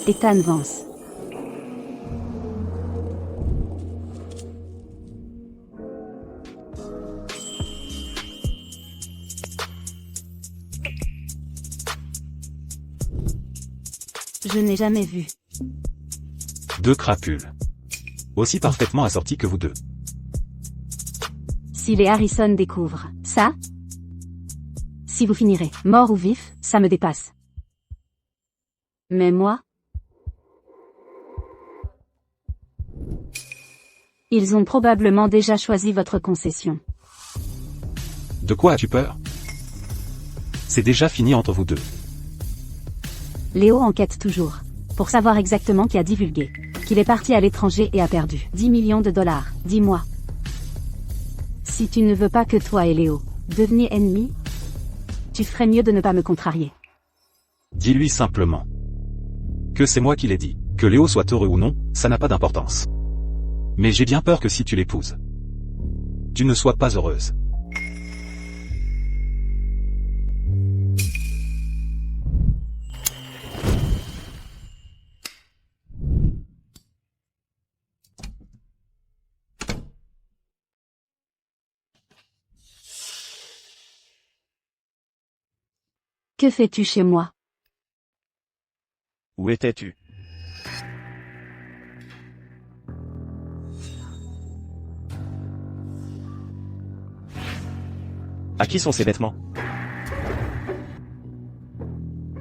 Ethan Vance. Je n'ai jamais vu. Deux crapules. Aussi parfaitement assortis que vous deux. Si les Harrison découvrent ça, si vous finirez mort ou vif, ça me dépasse. Mais moi, ils ont probablement déjà choisi votre concession. De quoi as-tu peur? C'est déjà fini entre vous deux. Léo enquête toujours, pour savoir exactement qui a divulgué qu'il est parti à l'étranger et a perdu 10 millions de dollars. Dis-moi. Si tu ne veux pas que toi et Léo deveniez ennemis, tu ferais mieux de ne pas me contrarier. Dis-lui simplement que c'est moi qui l'ai dit. Que Léo soit heureux ou non, ça n'a pas d'importance. Mais j'ai bien peur que si tu l'épouses, tu ne sois pas heureuse. Que fais-tu chez moi? Où étais-tu? À qui sont ces vêtements?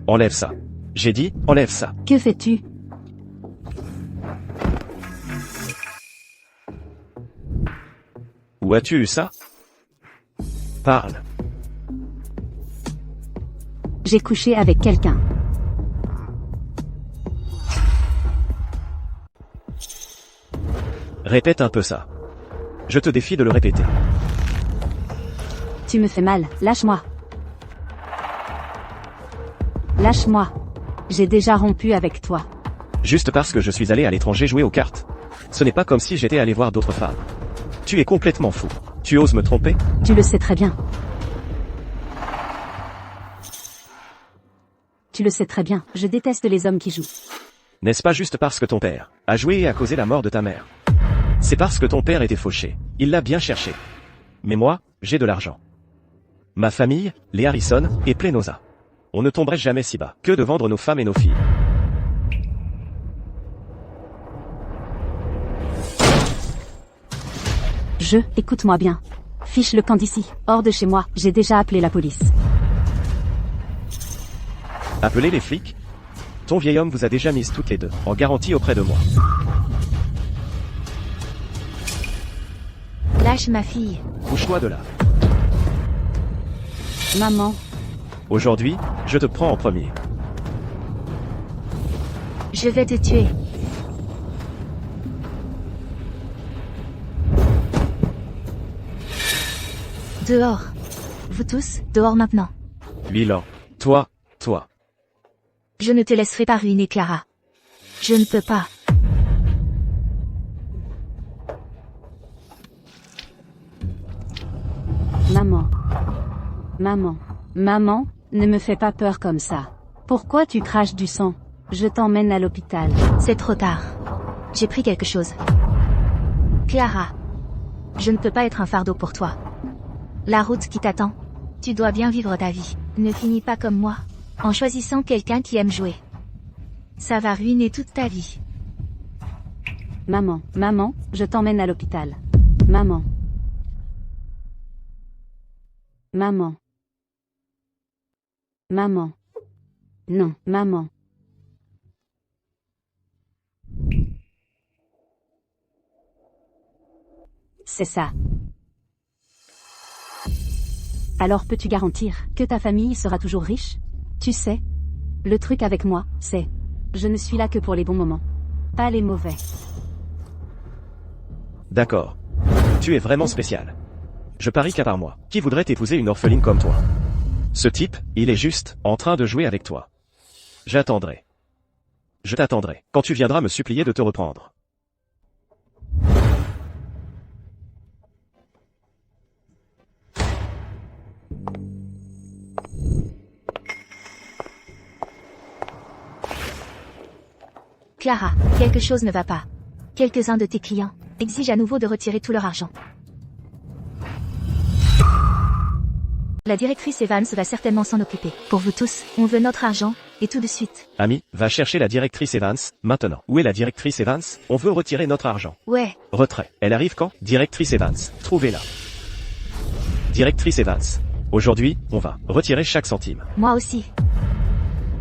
Enlève ça. J'ai dit, enlève ça. Que fais-tu? Où as-tu eu ça? Parle. J'ai couché avec quelqu'un. Répète un peu ça. Je te défie de le répéter. Tu me fais mal, lâche-moi. Lâche-moi. J'ai déjà rompu avec toi. Juste parce que je suis allé à l'étranger jouer aux cartes. Ce n'est pas comme si j'étais allé voir d'autres femmes. Tu es complètement fou. Tu oses me tromper? Tu le sais très bien. Tu le sais très bien, je déteste les hommes qui jouent. N'est-ce pas juste parce que ton père a joué et a causé la mort de ta mère? C'est parce que ton père était fauché. Il l'a bien cherché. Mais moi, j'ai de l'argent. Ma famille, les Harrison, est Plenosa. On ne tomberait jamais si bas que de vendre nos femmes et nos filles. Écoute-moi bien. Fiche le camp d'ici, hors de chez moi, j'ai déjà appelé la police. Appelez les flics? Ton vieil homme vous a déjà mises toutes les deux en garantie auprès de moi. Lâche ma fille. Couche-toi de là. Maman, Aujourd'hui, je te prends en premier. Je vais te tuer. Dehors. Vous tous, dehors maintenant. Bilan. Toi. Je ne te laisserai pas ruiner Clara. Je ne peux pas. Maman, ne me fais pas peur comme ça. Pourquoi tu craches du sang? Je t'emmène à l'hôpital. C'est trop tard. J'ai pris quelque chose. Clara. Je ne peux pas être un fardeau pour toi. La route qui t'attend. Tu dois bien vivre ta vie. Ne finis pas comme moi, en choisissant quelqu'un qui aime jouer. Ça va ruiner toute ta vie. Maman, je t'emmène à l'hôpital. Maman. Non, maman. C'est ça. Alors peux-tu garantir que ta famille sera toujours riche? Tu sais, le truc avec moi, c'est, je ne suis là que pour les bons moments, pas les mauvais. D'accord. Tu es vraiment spécial. Je parie qu'à part moi, qui voudrait épouser une orpheline comme toi? Ce type, il est juste en train de jouer avec toi. J'attendrai. Je t'attendrai quand tu viendras me supplier de te reprendre. Clara, quelque chose ne va pas. Quelques-uns de tes clients exigent à nouveau de retirer tout leur argent. La directrice Evans va certainement s'en occuper. Pour vous tous, on veut notre argent, et tout de suite. Ami, va chercher la directrice Evans, maintenant. Où est la directrice Evans? On veut retirer notre argent. Ouais, Retrait. Elle arrive quand? Directrice Evans. Trouvez-la. Directrice Evans. Aujourd'hui, on va retirer chaque centime. moi aussi.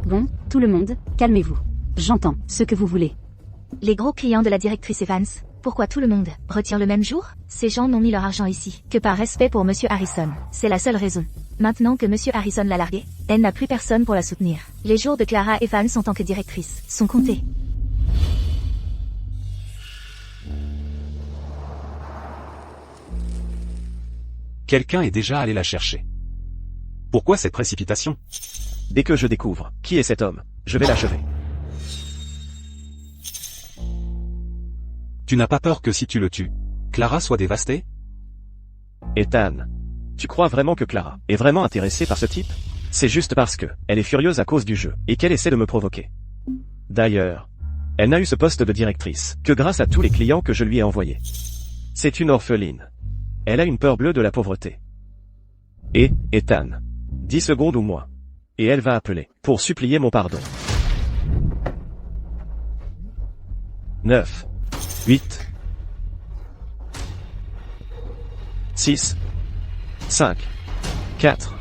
Bon, tout le monde, calmez-vous. J'entends ce que vous voulez. Les gros clients de la directrice Evans, pourquoi tout le monde retire le même jour? Ces gens n'ont mis leur argent ici que par respect pour Monsieur Harrison. C'est la seule raison. Maintenant que Monsieur Harrison l'a larguée, elle n'a plus personne pour la soutenir. Les jours de Clara Evans en tant que directrice sont comptés. Quelqu'un est déjà allé la chercher. Pourquoi cette précipitation? Dès que je découvre qui est cet homme, je vais l'achever. Tu n'as pas peur que si tu le tues, Clara soit dévastée? Ethan, tu crois vraiment que Clara est vraiment intéressée par ce type? C'est juste parce que elle est furieuse à cause du jeu et qu'elle essaie de me provoquer. D'ailleurs, elle n'a eu ce poste de directrice que grâce à tous les clients que je lui ai envoyés. C'est une orpheline. Elle a une peur bleue de la pauvreté. Et, Ethan, 10 secondes ou moins. Et elle va appeler pour supplier mon pardon. 9, 8, 6, 5, 4.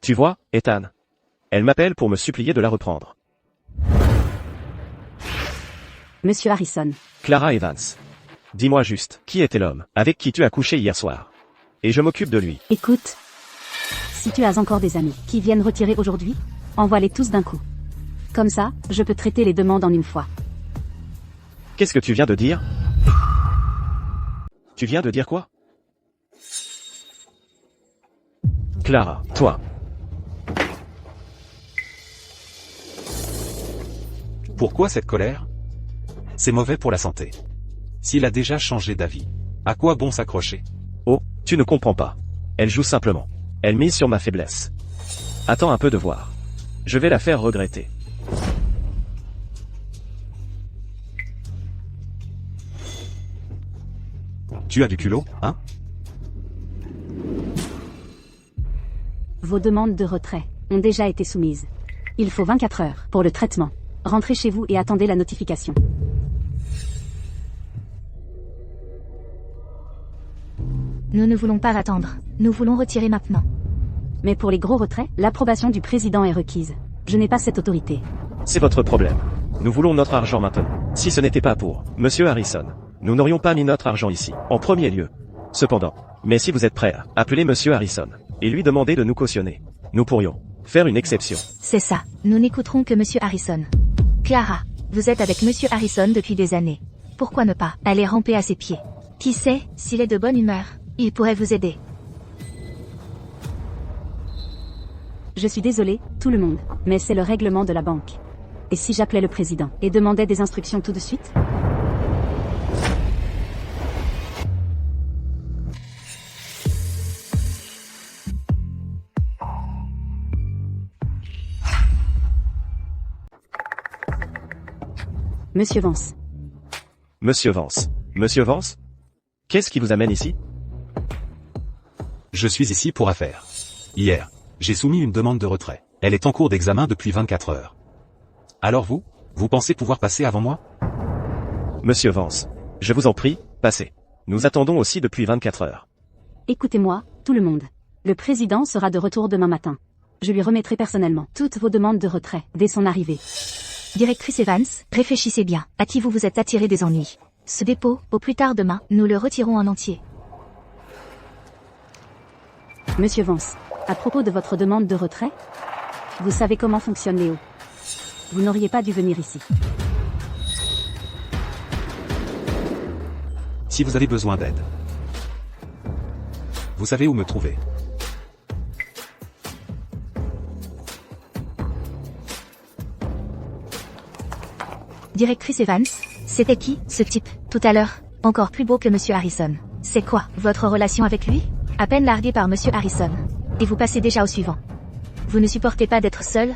Tu vois, Ethan? Elle m'appelle pour me supplier de la reprendre. Monsieur Harrison. Clara Evans. Dis-moi juste, qui était l'homme avec qui tu as couché hier soir? Et je m'occupe de lui. Écoute. Si tu as encore des amis qui viennent retirer aujourd'hui, envoie-les tous d'un coup. Comme ça, je peux traiter les demandes en une fois. Qu'est-ce que tu viens de dire? Tu viens de dire quoi? Clara, toi. Pourquoi cette colère? C'est mauvais pour la santé. S'il a déjà changé d'avis, à quoi bon s'accrocher? Oh, tu ne comprends pas. Elle joue simplement. Elle mise sur ma faiblesse. Attends un peu de voir. Je vais la faire regretter. Tu as du culot, hein? Vos demandes de retrait ont déjà été soumises. Il faut 24 heures pour le traitement. Rentrez chez vous et attendez la notification. Nous ne voulons pas attendre. Nous voulons retirer maintenant. Mais pour les gros retraits, l'approbation du président est requise. Je n'ai pas cette autorité. C'est votre problème. Nous voulons notre argent maintenant. Si ce n'était pas pour Monsieur Harrison, nous n'aurions pas mis notre argent ici, en premier lieu. Cependant, mais si vous êtes prêt à appeler Monsieur Harrison et lui demander de nous cautionner, nous pourrions faire une exception. C'est ça. Nous n'écouterons que Monsieur Harrison. Clara, vous êtes avec Monsieur Harrison depuis des années. Pourquoi ne pas aller ramper à ses pieds? Qui sait, s'il est de bonne humeur, il pourrait vous aider. Je suis désolé, tout le monde, mais c'est le règlement de la banque. Et si j'appelais le président et demandais des instructions tout de suite? Monsieur Vance. Monsieur Vance. Monsieur Vance? Qu'est-ce qui vous amène ici? Je suis ici pour affaires. Hier, j'ai soumis une demande de retrait. Elle est en cours d'examen depuis 24 heures. Alors vous pensez pouvoir passer avant moi? Monsieur Vance. Je vous en prie, passez. Nous attendons aussi depuis 24 heures. Écoutez-moi, tout le monde. Le président sera de retour demain matin. Je lui remettrai personnellement toutes vos demandes de retrait dès son arrivée. Directrice Evans, réfléchissez bien. À qui vous vous êtes attiré des ennuis? Ce dépôt, au plus tard demain, nous le retirons en entier. Monsieur Vance, à propos de votre demande de retrait, vous savez comment fonctionne Léo. Vous n'auriez pas dû venir ici. Si vous avez besoin d'aide, vous savez où me trouver. Directrice Evans, c'était qui, ce type, tout à l'heure? Encore plus beau que Monsieur Harrison. C'est quoi, votre relation avec lui? À peine largué par Monsieur Harrison. Et vous passez déjà au suivant. Vous ne supportez pas d'être seul?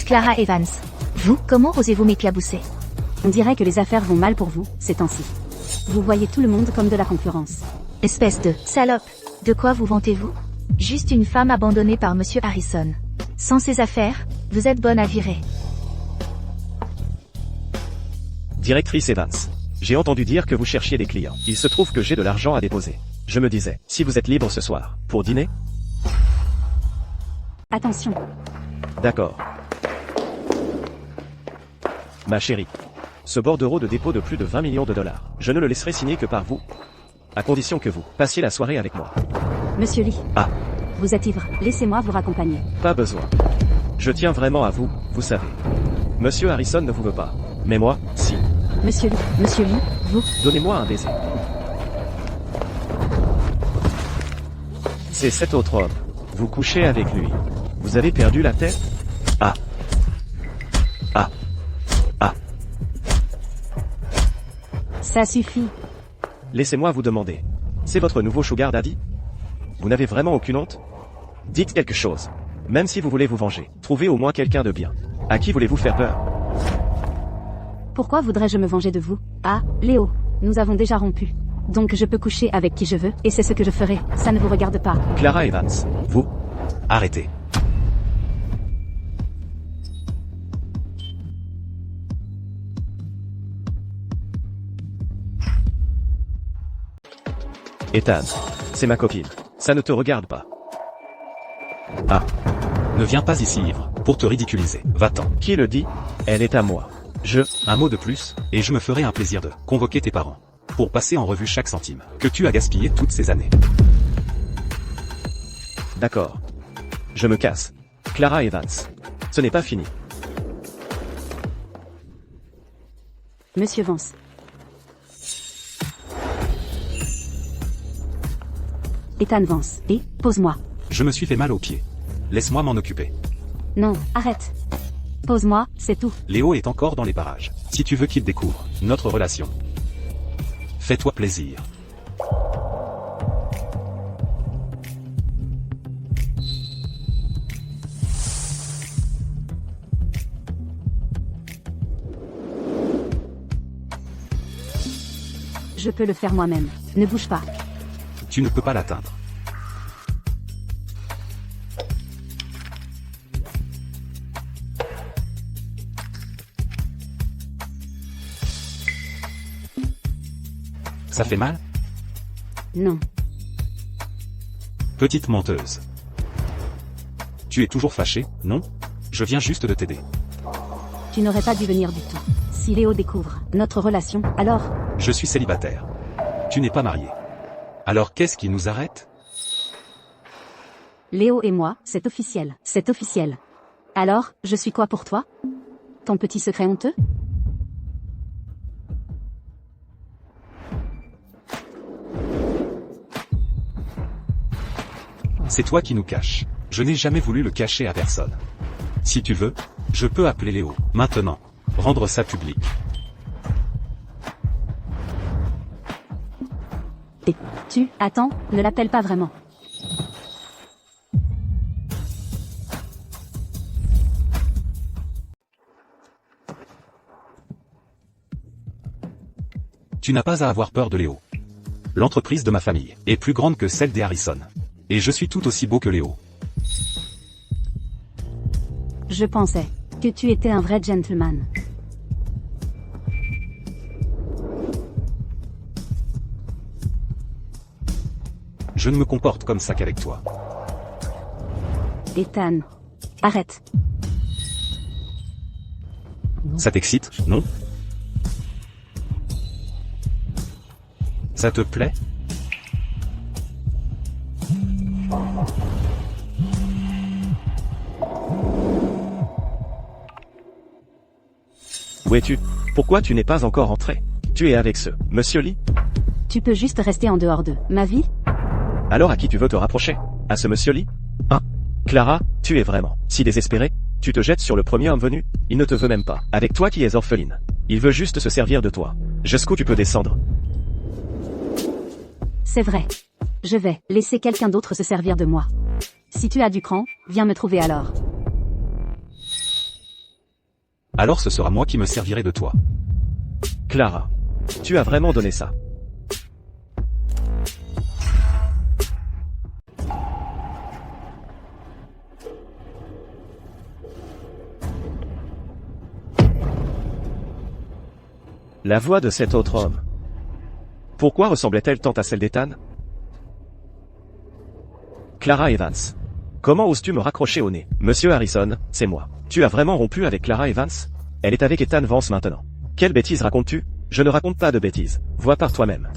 Clara Evans. Vous, comment osez-vous m'éclabousser? On dirait que les affaires vont mal pour vous, ces temps-ci. Vous voyez tout le monde comme de la concurrence. Espèce de salope. De quoi vous vantez-vous? Juste une femme abandonnée par Monsieur Harrison. Sans ses affaires, vous êtes bonne à virer. Directrice Evans. J'ai entendu dire que vous cherchiez des clients. Il se trouve que j'ai de l'argent à déposer. Je me disais, si vous êtes libre ce soir, pour dîner? Attention. D'accord. Ma chérie. Ce bordereau de dépôt de plus de 20 millions de dollars, je ne le laisserai signer que par vous. À condition que vous passiez la soirée avec moi. Monsieur Lee. Ah. Vous êtes ivre, laissez-moi vous raccompagner. Pas besoin. Je tiens vraiment à vous, vous savez. Monsieur Harrison ne vous veut pas. Mais moi, si. Monsieur Lee, vous... Donnez-moi un baiser. C'est cet autre homme. Vous couchez avec lui. Vous avez perdu la tête? Ah. Ah. Ah. Ça suffit. Laissez-moi vous demander. C'est votre nouveau sugar daddy? Vous n'avez vraiment aucune honte? Dites quelque chose. Même si vous voulez vous venger, trouvez au moins quelqu'un de bien. À qui voulez-vous faire peur? Pourquoi voudrais-je me venger de vous? Ah, Léo, nous avons déjà rompu. Donc je peux coucher avec qui je veux, et c'est ce que je ferai, ça ne vous regarde pas. Clara Evans, vous? Arrêtez. Ethan, c'est ma copine. Ça ne te regarde pas. Ah. Ne viens pas ici ivre, pour te ridiculiser. Va-t'en. Qui le dit? Elle est à moi. Un mot de plus, et je me ferai un plaisir de convoquer tes parents. Pour passer en revue chaque centime que tu as gaspillé toutes ces années. D'accord. Je me casse. Clara Evans. Ce n'est pas fini. Monsieur Vance. Ethan Vance. Et, pose-moi. Je me suis fait mal aux pieds. Laisse-moi m'en occuper. Non, arrête. Pose-moi, c'est tout. Léo est encore dans les parages. Si tu veux qu'il découvre notre relation, fais-toi plaisir. Je peux le faire moi-même. Ne bouge pas. Tu ne peux pas l'atteindre. Ça fait mal? Non. Petite menteuse. Tu es toujours fâchée, non? Je viens juste de t'aider. Tu n'aurais pas dû venir du tout. Si Léo découvre notre relation, alors... Je suis célibataire. Tu n'es pas marié. Alors qu'est-ce qui nous arrête? Léo et moi, c'est officiel. C'est officiel. Alors, je suis quoi pour toi? Ton petit secret honteux? C'est toi qui nous caches. Je n'ai jamais voulu le cacher à personne. Si tu veux, je peux appeler Léo, maintenant. Rendre ça public. Et tu, attends, ne l'appelle pas vraiment. Tu n'as pas à avoir peur de Léo. L'entreprise de ma famille est plus grande que celle des Harrison. Et je suis tout aussi beau que Léo. Je pensais que tu étais un vrai gentleman. Je ne me comporte comme ça qu'avec toi. Ethan, arrête. Ça t'excite, non? Ça te plaît? Où es-tu? Pourquoi tu n'es pas encore entré? Tu es avec ce Monsieur Lee? Tu peux juste rester en dehors de ma vie? Alors à qui tu veux te rapprocher? À ce Monsieur Lee? Hein? Clara, tu es vraiment si désespérée? Tu te jettes sur le premier homme venu? Il ne te veut même pas. Avec toi qui es orpheline. Il veut juste se servir de toi. Jusqu'où tu peux descendre? C'est vrai. Je vais laisser quelqu'un d'autre se servir de moi. Si tu as du cran, viens me trouver alors. Alors ce sera moi qui me servirai de toi. Clara. Tu as vraiment donné ça. La voix de cet autre homme. Pourquoi ressemblait-elle tant à celle d'Ethan? Clara Evans. Comment oses-tu me raccrocher au nez? Monsieur Harrison, c'est moi. Tu as vraiment rompu avec Clara Evans? Elle est avec Ethan Vance maintenant. Quelle bêtise racontes-tu? Je ne raconte pas de bêtises. Vois par toi-même.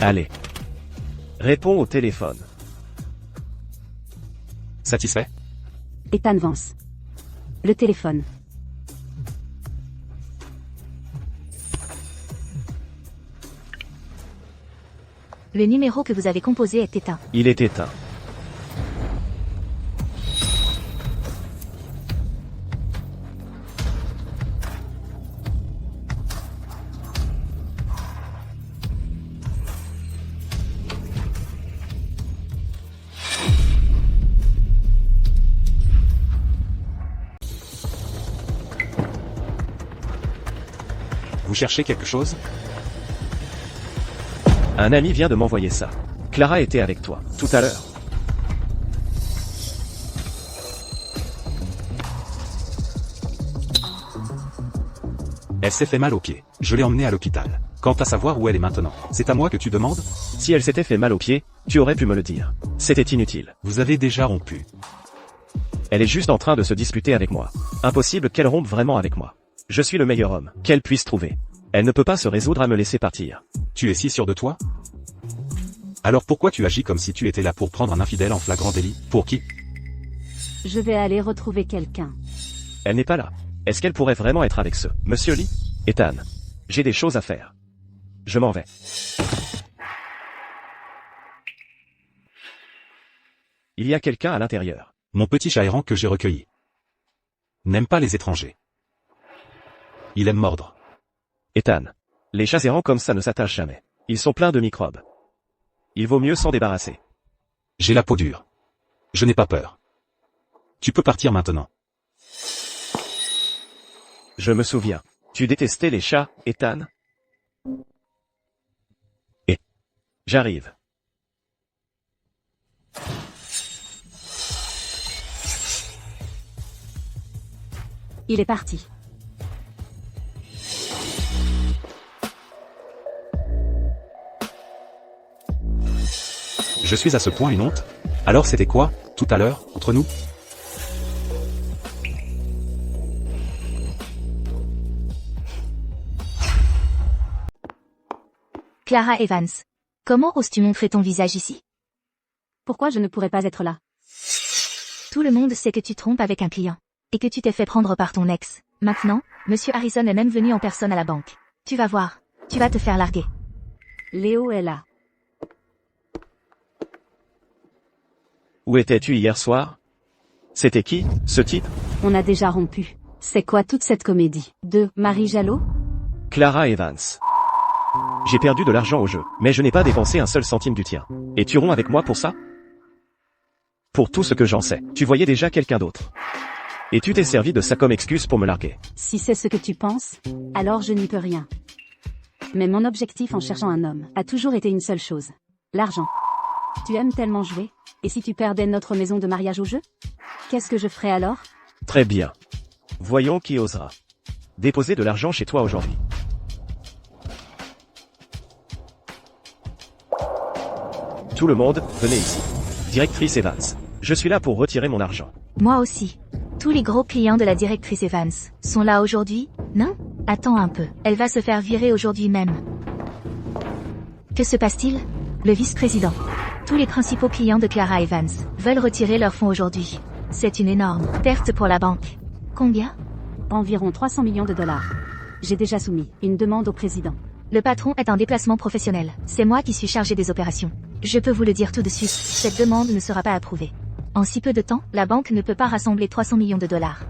Allez. Réponds au téléphone. Satisfait? Ethan Vance. Le téléphone. Le numéro que vous avez composé est éteint. Il est éteint. Vous cherchez quelque chose? Un ami vient de m'envoyer ça. Clara était avec toi, tout à l'heure. Elle s'est fait mal au pied. Je l'ai emmenée à l'hôpital. Quant à savoir où elle est maintenant, c'est à moi que tu demandes? Si elle s'était fait mal au pied, tu aurais pu me le dire. C'était inutile. Vous avez déjà rompu. Elle est juste en train de se disputer avec moi. Impossible qu'elle rompe vraiment avec moi. Je suis le meilleur homme qu'elle puisse trouver. Elle ne peut pas se résoudre à me laisser partir. Tu es si sûr de toi? Alors pourquoi tu agis comme si tu étais là pour prendre un infidèle en flagrant délit? Pour qui? Je vais aller retrouver quelqu'un. Elle n'est pas là. Est-ce qu'elle pourrait vraiment être avec ce Monsieur Lee? Ethan. J'ai des choses à faire. Je m'en vais. Il y a quelqu'un à l'intérieur. Mon petit chat errant que j'ai recueilli. N'aime pas les étrangers. Il aime mordre. Ethan. Les chats errants comme ça ne s'attachent jamais. Ils sont pleins de microbes. Il vaut mieux s'en débarrasser. J'ai la peau dure. Je n'ai pas peur. Tu peux partir maintenant. Je me souviens. Tu détestais les chats, Ethan? Et j'arrive. Il est parti. Je suis à ce point une honte? Alors c'était quoi, tout à l'heure, entre nous? Clara Evans. Comment oses-tu montrer ton visage ici? Pourquoi je ne pourrais pas être là? Tout le monde sait que tu trompes avec un client. Et que tu t'es fait prendre par ton ex. Maintenant, Monsieur Harrison est même venu en personne à la banque. Tu vas voir. Tu vas te faire larguer. Léo est là. Où étais-tu hier soir? C'était qui, ce type? On a déjà rompu. C'est quoi toute cette comédie? De Marie Jalot? Clara Evans. J'ai perdu de l'argent au jeu, mais je n'ai pas dépensé un seul centime du tien. Et tu romps avec moi pour ça? Pour tout ce que j'en sais, tu voyais déjà quelqu'un d'autre. Et tu t'es servi de ça comme excuse pour me larguer. Si c'est ce que tu penses, alors je n'y peux rien. Mais mon objectif en cherchant un homme a toujours été une seule chose. L'argent. Tu aimes tellement jouer? Et si tu perdais notre maison de mariage au jeu? Qu'est-ce que je ferais alors? Très bien. Voyons qui osera déposer de l'argent chez toi aujourd'hui. Tout le monde, venez ici. Directrice Evans. Je suis là pour retirer mon argent. Moi aussi. Tous les gros clients de la directrice Evans sont là aujourd'hui, non? Attends un peu. Elle va se faire virer aujourd'hui même. Que se passe-t-il? Le vice-président. Tous les principaux clients de Clara Evans veulent retirer leurs fonds aujourd'hui. C'est une énorme perte pour la banque. Combien? Environ 300 millions de dollars. J'ai déjà soumis une demande au président. Le patron est en déplacement professionnel. C'est moi qui suis chargé des opérations. Je peux vous le dire tout de suite, cette demande ne sera pas approuvée. En si peu de temps, la banque ne peut pas rassembler 300 millions de dollars.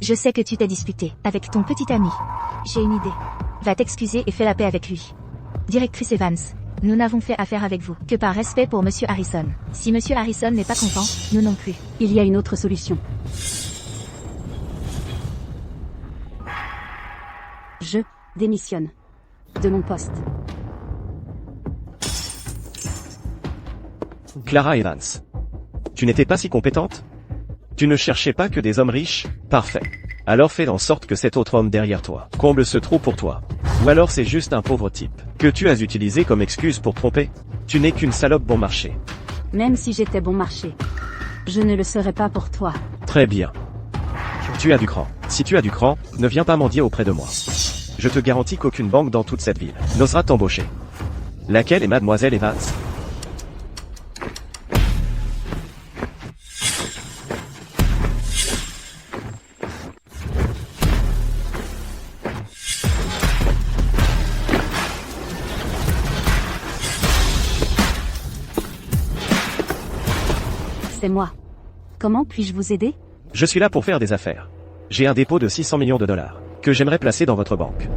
Je sais que tu t'es disputé avec ton petit ami. J'ai une idée. Va t'excuser et fais la paix avec lui. Directrice Evans, nous n'avons fait affaire avec vous que par respect pour Monsieur Harrison. Si Monsieur Harrison n'est pas content, nous non plus. Il y a une autre solution. Je démissionne de mon poste. Clara Evans. Tu n'étais pas si compétente? Tu ne cherchais pas que des hommes riches? Parfait. Alors fais en sorte que cet autre homme derrière toi comble ce trou pour toi. Ou alors c'est juste un pauvre type que tu as utilisé comme excuse pour tromper. Tu n'es qu'une salope bon marché. Même si j'étais bon marché, je ne le serais pas pour toi. Très bien. Tu as du cran. Si tu as du cran, ne viens pas mendier auprès de moi. Je te garantis qu'aucune banque dans toute cette ville n'osera t'embaucher. Laquelle est Mademoiselle Evans? C'est moi. Comment puis-je vous aider? Je suis là pour faire des affaires. J'ai un dépôt de 600 millions de dollars que j'aimerais placer dans votre banque.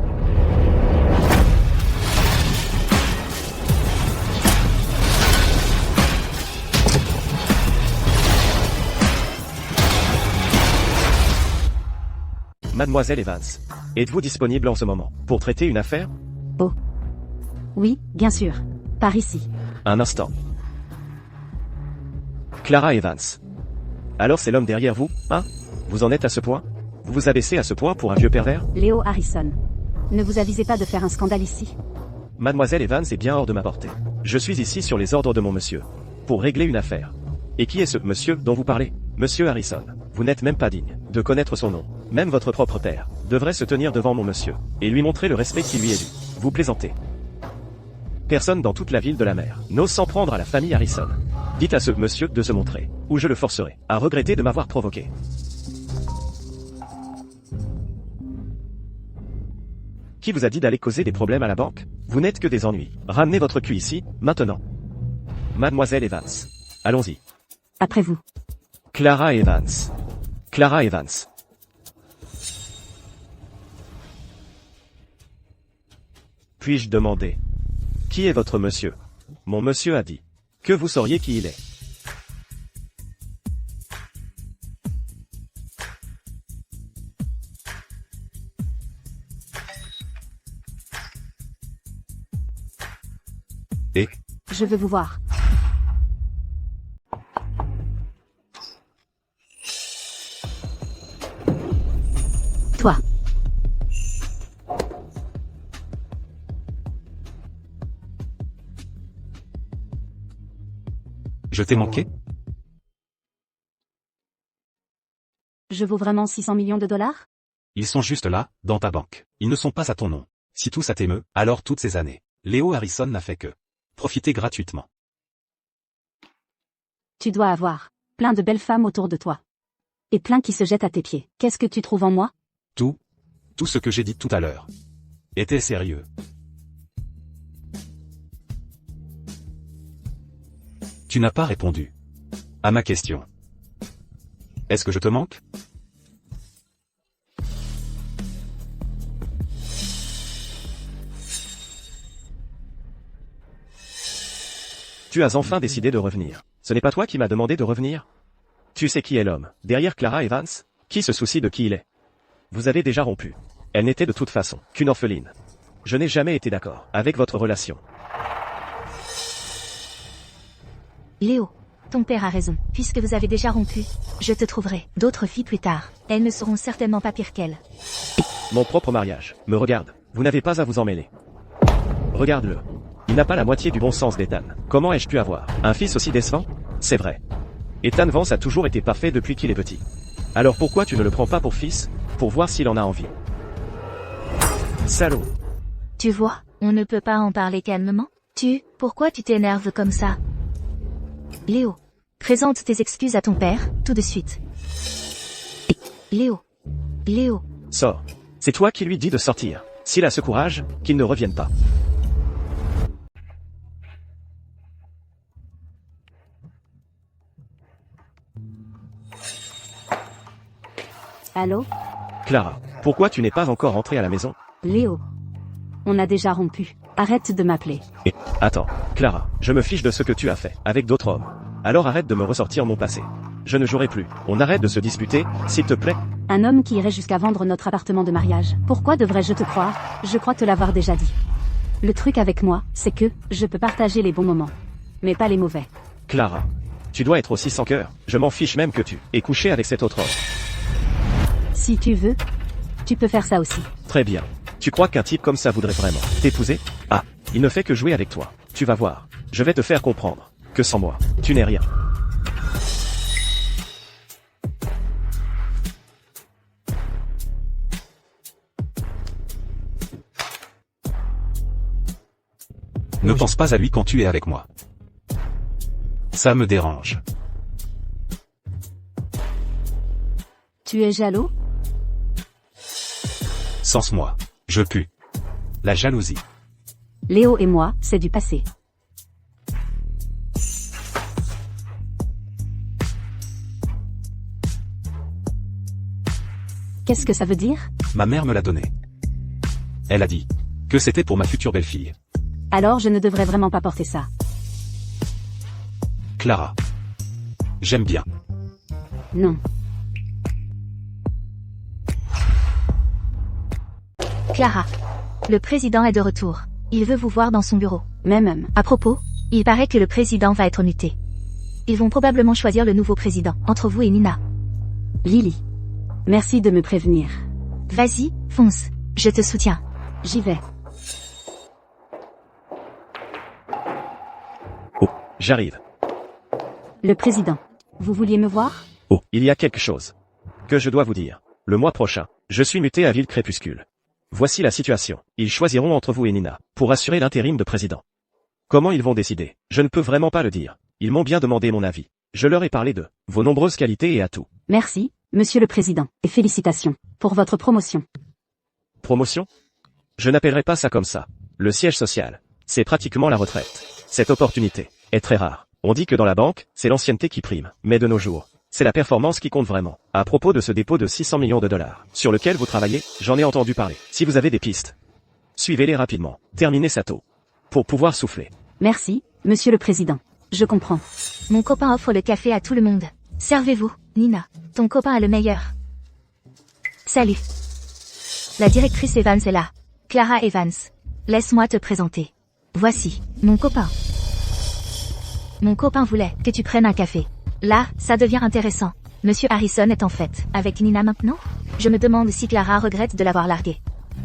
Mademoiselle Evans, êtes-vous disponible en ce moment pour traiter une affaire? Oh. Oui, bien sûr. Par ici. Un instant. Clara Evans. Alors c'est l'homme derrière vous, hein? Vous en êtes à ce point? Vous vous abaissez à ce point pour un vieux pervers? Léo Harrison. Ne vous avisez pas de faire un scandale ici. Mademoiselle Evans est bien hors de ma portée. Je suis ici sur les ordres de mon monsieur. Pour régler une affaire. Et qui est ce monsieur dont vous parlez? Monsieur Harrison. Vous n'êtes même pas digne de connaître son nom. Même votre propre père devrait se tenir devant mon monsieur et lui montrer le respect qui lui est dû. Vous plaisantez. Personne dans toute la ville de la mer n'ose s'en prendre à la famille Harrison. Dites à ce monsieur de se montrer, ou je le forcerai à regretter de m'avoir provoqué. Qui vous a dit d'aller causer des problèmes à la banque? Vous n'êtes que des ennuis. Ramenez votre cul ici, maintenant. Mademoiselle Evans. Allons-y. Après vous. Clara Evans. Clara Evans. Puis-je demander? Qui est votre monsieur? Mon monsieur a dit que vous sauriez qui il est. Et Je veux vous voir. Toi. je t'ai manqué? Je vaux vraiment 600 millions de dollars? Ils sont juste là, dans ta banque. Ils ne sont pas à ton nom. Si tout ça t'émeut, alors toutes ces années, Léo Harrison n'a fait que profiter gratuitement. Tu dois avoir plein de belles femmes autour de toi. Et plein qui se jettent à tes pieds. Qu'est-ce que tu trouves en moi? Tout ce que j'ai dit tout à l'heure était sérieux. Tu n'as pas répondu à ma question. Est-ce que je te manque? Tu as enfin décidé de revenir. Ce n'est pas toi qui m'as demandé de revenir? Tu sais qui est l'homme derrière Clara Evans? Qui se soucie de qui il est? Vous avez déjà rompu. Elle n'était de toute façon qu'une orpheline. Je n'ai jamais été d'accord avec votre relation. Léo, ton père a raison. Puisque vous avez déjà rompu, je te trouverai d'autres filles plus tard. Elles ne seront certainement pas pires qu'elle. Mon propre mariage me regarde. Vous n'avez pas à vous en mêler. Regarde-le. Il n'a pas la moitié du bon sens d'Ethan. Comment ai-je pu avoir un fils aussi décevant? C'est vrai. Ethan Vance a toujours été parfait depuis qu'il est petit. Alors pourquoi tu ne le prends pas pour fils, pour voir s'il en a envie? Salaud. Tu vois, on ne peut pas en parler calmement. Pourquoi tu t'énerves comme ça? Léo, présente tes excuses à ton père, tout de suite. Léo. Léo. Sors. C'est toi qui lui dis de sortir. S'il a ce courage, qu'il ne revienne pas. Allô? Clara, pourquoi tu n'es pas encore rentrée à la maison? Léo. On a déjà rompu. Arrête de m'appeler. Et, attends, Clara, je me fiche de ce que tu as fait, avec d'autres hommes. Alors arrête de me ressortir mon passé. Je ne jouerai plus. On arrête de se disputer, s'il te plaît? Un homme qui irait jusqu'à vendre notre appartement de mariage. Pourquoi devrais-je te croire? Je crois te l'avoir déjà dit. Le truc avec moi, c'est que, je peux partager les bons moments. Mais pas les mauvais. Clara, tu dois être aussi sans cœur. Je m'en fiche même que tu aies couché avec cet autre homme. Si tu veux, tu peux faire ça aussi. Très bien. Tu crois qu'un type comme ça voudrait vraiment t'épouser? Ah, il ne fait que jouer avec toi. Tu vas voir. Je vais te faire comprendre que sans moi, tu n'es rien. Ne pense pas à lui quand tu es avec moi. Ça me dérange. Tu es jaloux? Sans moi, je pue. La jalousie. Léo et moi, c'est du passé. Qu'est-ce que ça veut dire? Ma mère me l'a donné. Elle a dit que c'était pour ma future belle-fille. Alors je ne devrais vraiment pas porter ça. Clara. J'aime bien. Non. Clara. Le président est de retour. Il veut vous voir dans son bureau. Même. À propos, il paraît que le président va être muté. Ils vont probablement choisir le nouveau président, entre vous et Nina. Lily. Merci de me prévenir. Vas-y, fonce. Je te soutiens. J'y vais. Oh, j'arrive. Le président. Vous vouliez me voir? Oh, il y a quelque chose que je dois vous dire. Le mois prochain, je suis muté à Ville Crépuscule. Voici la situation. Ils choisiront entre vous et Nina, pour assurer l'intérim de président. Comment ils vont décider? Je ne peux vraiment pas le dire. Ils m'ont bien demandé mon avis. Je leur ai parlé de vos nombreuses qualités et atouts. Merci, monsieur le président, et félicitations pour votre promotion. Promotion? Je n'appellerai pas ça comme ça. Le siège social, c'est pratiquement la retraite. Cette opportunité est très rare. On dit que dans la banque, c'est l'ancienneté qui prime. Mais de nos jours, c'est la performance qui compte vraiment. À propos de ce dépôt de 600 millions de dollars, sur lequel vous travaillez, j'en ai entendu parler. Si vous avez des pistes, suivez-les rapidement. Terminez ça tôt. Pour pouvoir souffler. Merci, monsieur le président. Je comprends. Mon copain offre le café à tout le monde. Servez-vous, Nina. Ton copain est le meilleur. Salut. La directrice Evans est là. Clara Evans. Laisse-moi te présenter. Voici, mon copain. Mon copain voulait que tu prennes un café. Là, ça devient intéressant. Monsieur Harrison est en fait avec Nina maintenant? Je me demande si Clara regrette de l'avoir largué.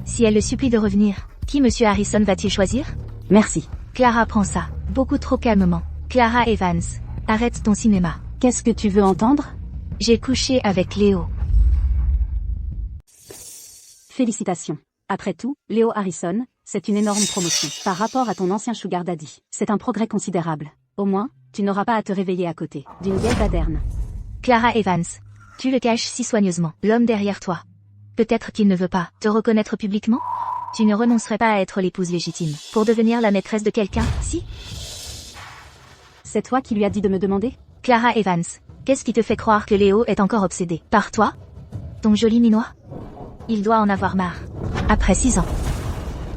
Si elle le supplie de revenir, qui monsieur Harrison va-t-il choisir? Merci. Clara prend ça, beaucoup trop calmement. Clara Evans, arrête ton cinéma. Qu'est-ce que tu veux entendre? J'ai couché avec Léo. Félicitations. Après tout, Léo Harrison, c'est une énorme promotion. Par rapport à ton ancien sugar daddy, c'est un progrès considérable. Au moins, tu n'auras pas à te réveiller à côté d'une vieille baderne. Clara Evans, tu le caches si soigneusement. L'homme derrière toi. Peut-être qu'il ne veut pas te reconnaître publiquement? Tu ne renoncerais pas à être l'épouse légitime pour devenir la maîtresse de quelqu'un, si? C'est toi qui lui as dit de me demander? Clara Evans, qu'est-ce qui te fait croire que Léo est encore obsédé par toi? Ton joli minois? Il doit en avoir marre. Après 6 ans.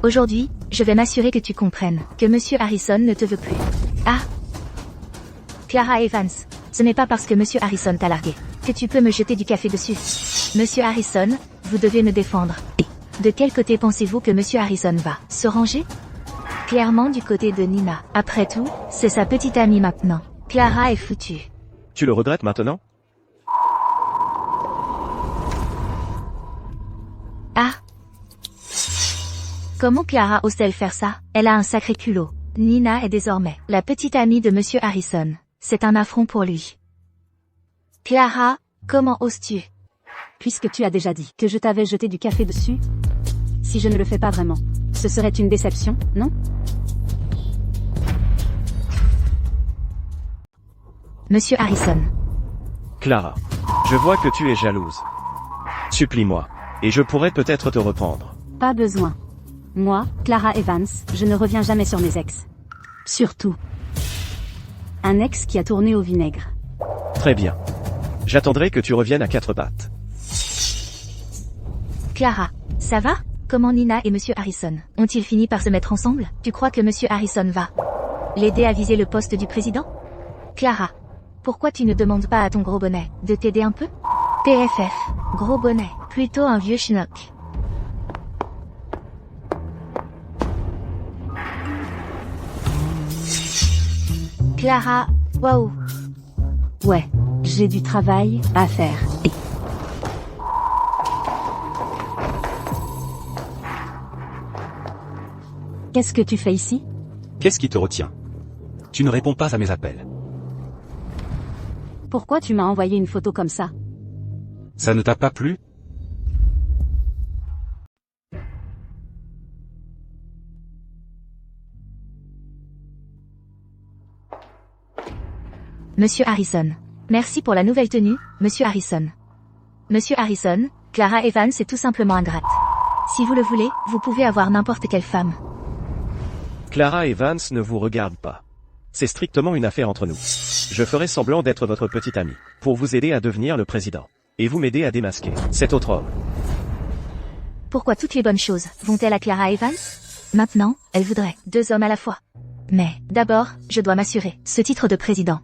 Aujourd'hui, je vais m'assurer que tu comprennes que monsieur Harrison ne te veut plus. Ah! Clara Evans, ce n'est pas parce que monsieur Harrison t'a largué que tu peux me jeter du café dessus. Monsieur Harrison, vous devez me défendre. Et de quel côté pensez-vous que monsieur Harrison va se ranger? Clairement du côté de Nina. Après tout, c'est sa petite amie maintenant. Clara est foutue. Tu le regrettes maintenant? Ah! Comment Clara ose-t-elle faire ça? Elle a un sacré culot. Nina est désormais la petite amie de monsieur Harrison. C'est un affront pour lui. Clara, comment oses-tu? Puisque tu as déjà dit que je t'avais jeté du café dessus, si je ne le fais pas vraiment, ce serait une déception, non? Monsieur Harrison. Clara, je vois que tu es jalouse. Supplie-moi. Et je pourrais peut-être te reprendre. Pas besoin. Moi, Clara Evans, je ne reviens jamais sur mes ex. Surtout. Un ex qui a tourné au vinaigre. Très bien. J'attendrai que tu reviennes à quatre pattes. Clara, ça va? Comment Nina et Monsieur Harrison ont-ils fini par se mettre ensemble? Tu crois que Monsieur Harrison va l'aider à viser le poste du président? Clara, pourquoi tu ne demandes pas à ton gros bonnet de t'aider un peu? PFF, gros bonnet, plutôt un vieux schnock. Clara, waouh. Ouais, j'ai du travail à faire. Et... Qu'est-ce que tu fais ici? Qu'est-ce qui te retient? Tu ne réponds pas à mes appels. Pourquoi tu m'as envoyé une photo comme ça? Ça ne t'a pas plu? Monsieur Harrison. Merci pour la nouvelle tenue, Monsieur Harrison. Monsieur Harrison, Clara Evans est tout simplement ingrate. Si vous le voulez, vous pouvez avoir n'importe quelle femme. Clara Evans ne vous regarde pas. C'est strictement une affaire entre nous. Je ferai semblant d'être votre petite amie, pour vous aider à devenir le président. Et vous m'aider à démasquer cet autre homme. Pourquoi toutes les bonnes choses vont-elles à Clara Evans? Maintenant, elle voudrait 2 hommes à la fois. Mais, d'abord, je dois m'assurer ce titre de président.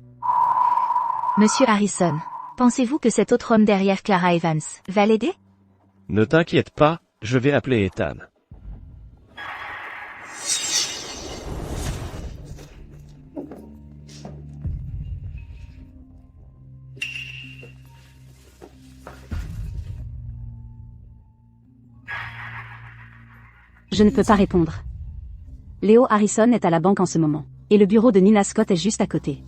Monsieur Harrison, pensez-vous que cet autre homme derrière Clara Evans va l'aider? Ne t'inquiète pas, je vais appeler Ethan. Je ne peux pas répondre. Léo Harrison est à la banque en ce moment. Et le bureau de Nina Scott est juste à côté.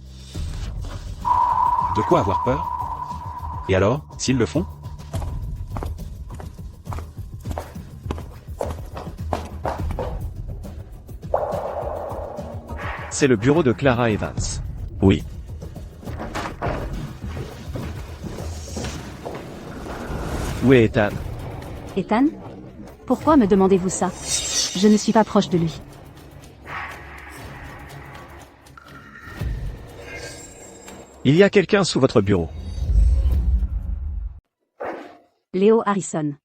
De quoi avoir peur? Et alors, s'ils le font? C'est le bureau de Clara Evans. Oui. Où est Ethan? Ethan? Pourquoi me demandez-vous ça? Je ne suis pas proche de lui. Il y a quelqu'un sous votre bureau. Léo Harrison.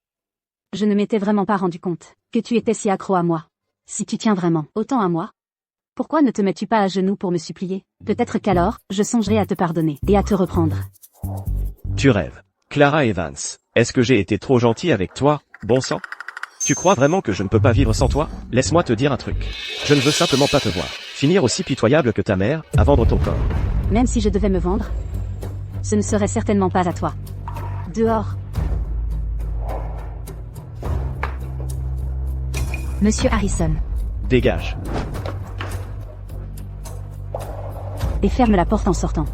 Je ne m'étais vraiment pas rendu compte que tu étais si accro à moi. Si tu tiens vraiment autant à moi, pourquoi ne te mets-tu pas à genoux pour me supplier? Peut-être qu'alors, je songerai à te pardonner et à te reprendre. Tu rêves. Clara Evans, est-ce que j'ai été trop gentil avec toi, bon sang? Tu crois vraiment que je ne peux pas vivre sans toi? Laisse-moi te dire un truc. Je ne veux simplement pas te voir finir aussi pitoyable que ta mère, à vendre ton corps. Même si je devais me vendre, ce ne serait certainement pas à toi. Dehors. Monsieur Harrison. Dégage. Et ferme la porte en sortant.